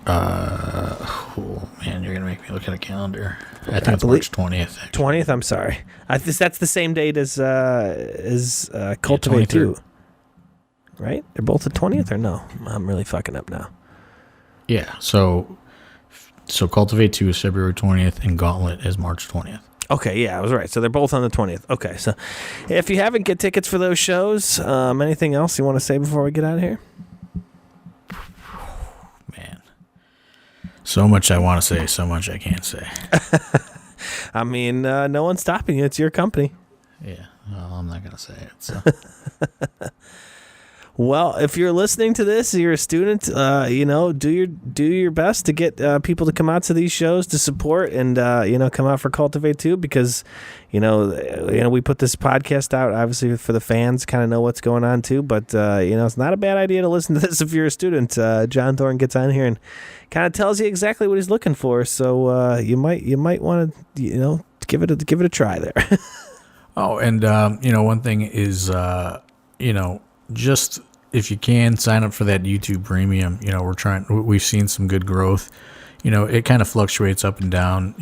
Oh man, you're gonna make me look at a calendar. I think it's March 20th. 20th. I'm sorry. That's the same date as Cultivate 2, right? They're both the 20th, or no? I'm really fucking up now. Yeah. So Cultivate 2 is February 20th, and Gauntlet is March 20th. Okay, yeah, I was right. So they're both on the 20th. Okay, so if you haven't, get tickets for those shows. Anything else you want to say before we get out of here? So much I want to say, so much I can't say. I mean, no one's stopping you. It's your company. Yeah, well, I'm not going to say it. So. Well, if you're listening to this, you're a student, do your best to get people to come out to these shows to support and, come out for Cultivate too, because, we put this podcast out, obviously, for the fans, kind of know what's going on too, but, it's not a bad idea to listen to this if you're a student. John Thorne gets on here and kind of tells you exactly what he's looking for, so you might want to, give it a try there. Oh, and, one thing is, just if you can sign up for that YouTube premium, we've seen some good growth. It kind of fluctuates up and down,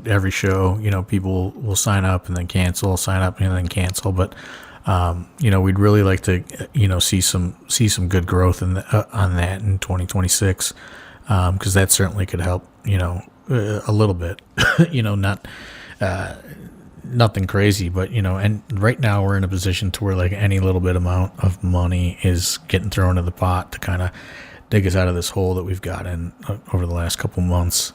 every show, people will sign up and then cancel, sign up and then cancel. But, we'd really like to, see some good growth on that in 2026. Cause that certainly could help, a little bit, not, nothing crazy, but and right now we're in a position to where like any little bit amount of money is getting thrown in the pot to kind of dig us out of this hole that we've got in over the last couple months.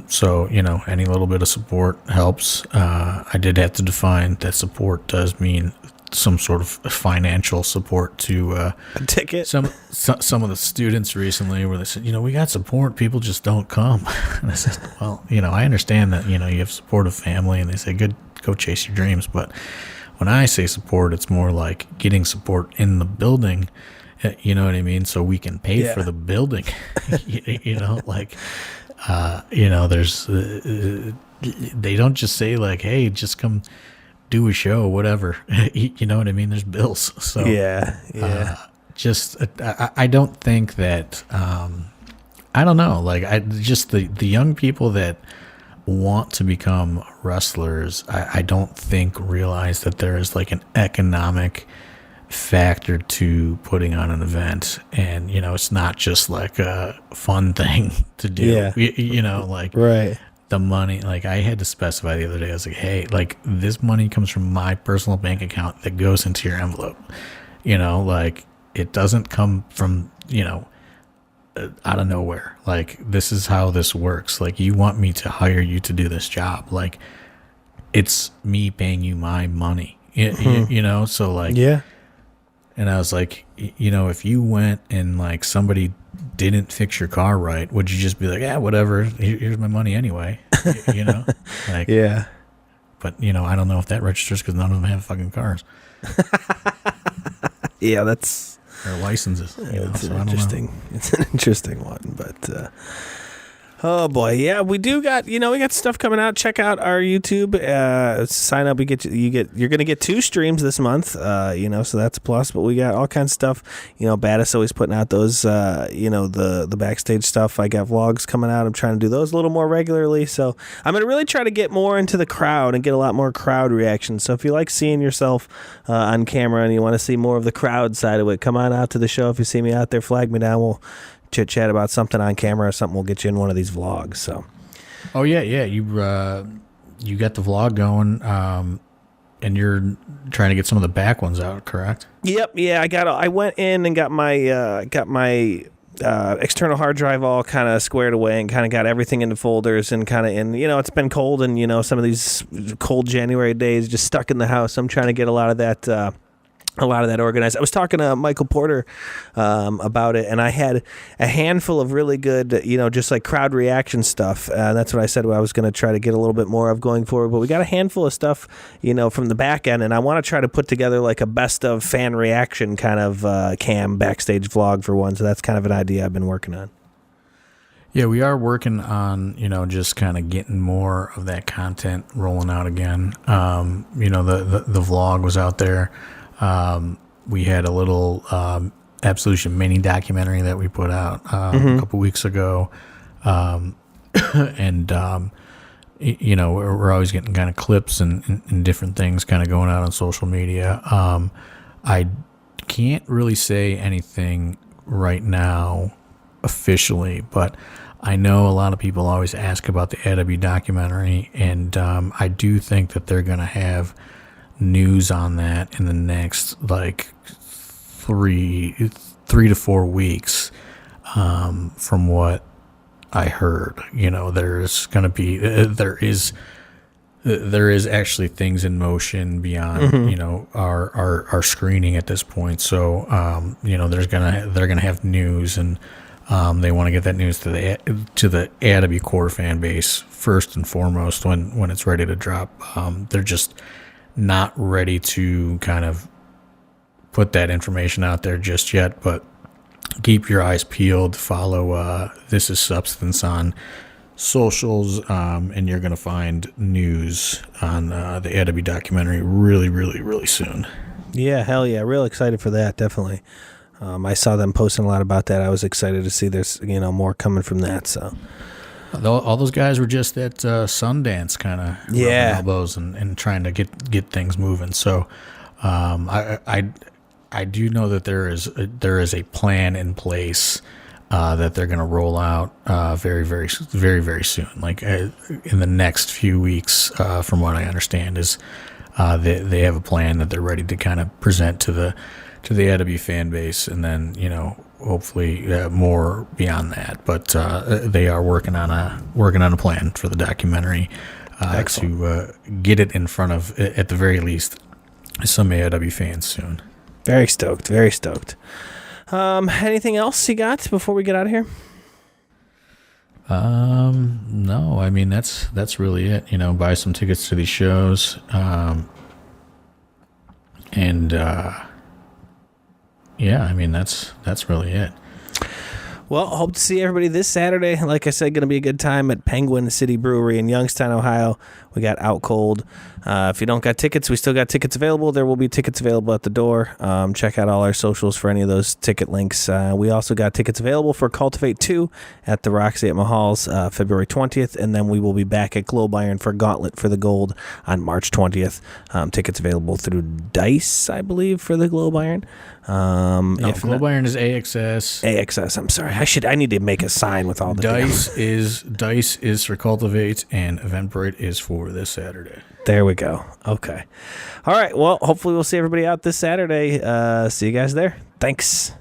So any little bit of support helps. I did have to define that support does mean some sort of financial support to a ticket. Some of the students recently where they said, we got support, people just don't come. And I said, well, I understand that, you have supportive family, and they say, good, go chase your dreams. But when I say support, it's more like getting support in the building, you know what I mean? So we can pay for the building, there's, they don't just say like, hey, just come do a show, whatever. You know what I mean? There's bills. So I don't think that I don't know. Like the young people that want to become wrestlers, I don't think realize that there is like an economic factor to putting on an event, and it's not just like a fun thing to do. Right. The money, like I had to specify the other day, I was like, hey, like this money comes from my personal bank account that goes into your envelope. Like it doesn't come from, out of nowhere. Like this is how this works. Like you want me to hire you to do this job. Like it's me paying you my money, so like, yeah. And I was like, if you went and like somebody didn't fix your car right, would you just be like, yeah, whatever, here's my money anyway, like, yeah. But I don't know if that registers because none of them have fucking cars. Yeah, that's their licenses. It's an interesting one, but oh boy, yeah, we do got we got stuff coming out. Check out our YouTube. Sign up. You're gonna get 2 streams this month. So that's a plus. But we got all kinds of stuff. Baddest always putting out those. The backstage stuff. I got vlogs coming out. I'm trying to do those a little more regularly. So I'm gonna really try to get more into the crowd and get a lot more crowd reaction. So if you like seeing yourself on camera and you want to see more of the crowd side of it, come on out to the show. If you see me out there, flag me down. We'll chit chat about something on camera or something. We'll get you in one of these vlogs. So, oh yeah, you got the vlog going, and you're trying to get some of the back ones out, correct? Yep, yeah. I went in and got my external hard drive all kind of squared away and kind of got everything into folders and kind of in. It's been cold and some of these cold January days just stuck in the house. I'm trying to get a lot of that organized. I was talking to Michael Porter about it, and I had a handful of really good, just like crowd reaction stuff. That's what I said I was going to try to get a little bit more of going forward. But we got a handful of stuff, from the back end, and I want to try to put together like a best of fan reaction kind of cam backstage vlog for one. So that's kind of an idea I've been working on. Yeah, we are working on, just kind of getting more of that content rolling out again. The vlog was out there. We had a little Absolution mini documentary that we put out a couple weeks ago, and we're always getting kind of clips and different things kind of going out on social media. I can't really say anything right now officially, but I know a lot of people always ask about the AIW documentary, and I do think that they're going to have news on that in the next like 3 to 4 weeks, from what I heard. There's going to be there is there is actually things in motion beyond, our screening at this point. So, they're gonna have news, and they want to get that news to the AIW core fan base first and foremost when it's ready to drop. They're just not ready to kind of put that information out there just yet, but keep your eyes peeled. Follow This Is Substance on socials, and you're going to find news on the AIW documentary really, really, really soon. Yeah, hell yeah. Real excited for that, definitely. I saw them posting a lot about that. I was excited to see there's, more coming from that. So all those guys were just at Sundance kind of rubbing elbows and trying to get things moving. So I do know that there is a plan in place that they're going to roll out very, very, very, very soon. Like in the next few weeks, from what I understand, is they have a plan that they're ready to kind of present to the AIW fan base, and then hopefully more beyond that. But they are working on a plan for the documentary to get it in front of, at the very least, some AIW fans soon. Very stoked. Very stoked. Anything else you got before we get out of here? No, I mean, that's really it. Buy some tickets to these shows. Yeah, I mean, that's really it. Well, hope to see everybody this Saturday. Like I said, going to be a good time at Penguin City Brewery in Youngstown, Ohio. We got Out Cold. If you don't got tickets, we still got tickets available. There will be tickets available at the door. Check out all our socials for any of those ticket links. We also got tickets available for Cultivate 2 at the Roxy at Mahal's February 20th, and then we will be back at Globe Iron for Gauntlet for the Gold on March 20th. Tickets available through Dice, I believe, for the Globe Iron. Globe Iron is AXS. AXS, I'm sorry. I need to make a sign with all the Dice is for Cultivate, and Eventbrite is for this Saturday. There we go. Okay. All right. Well, hopefully we'll see everybody out this Saturday. See you guys there. Thanks.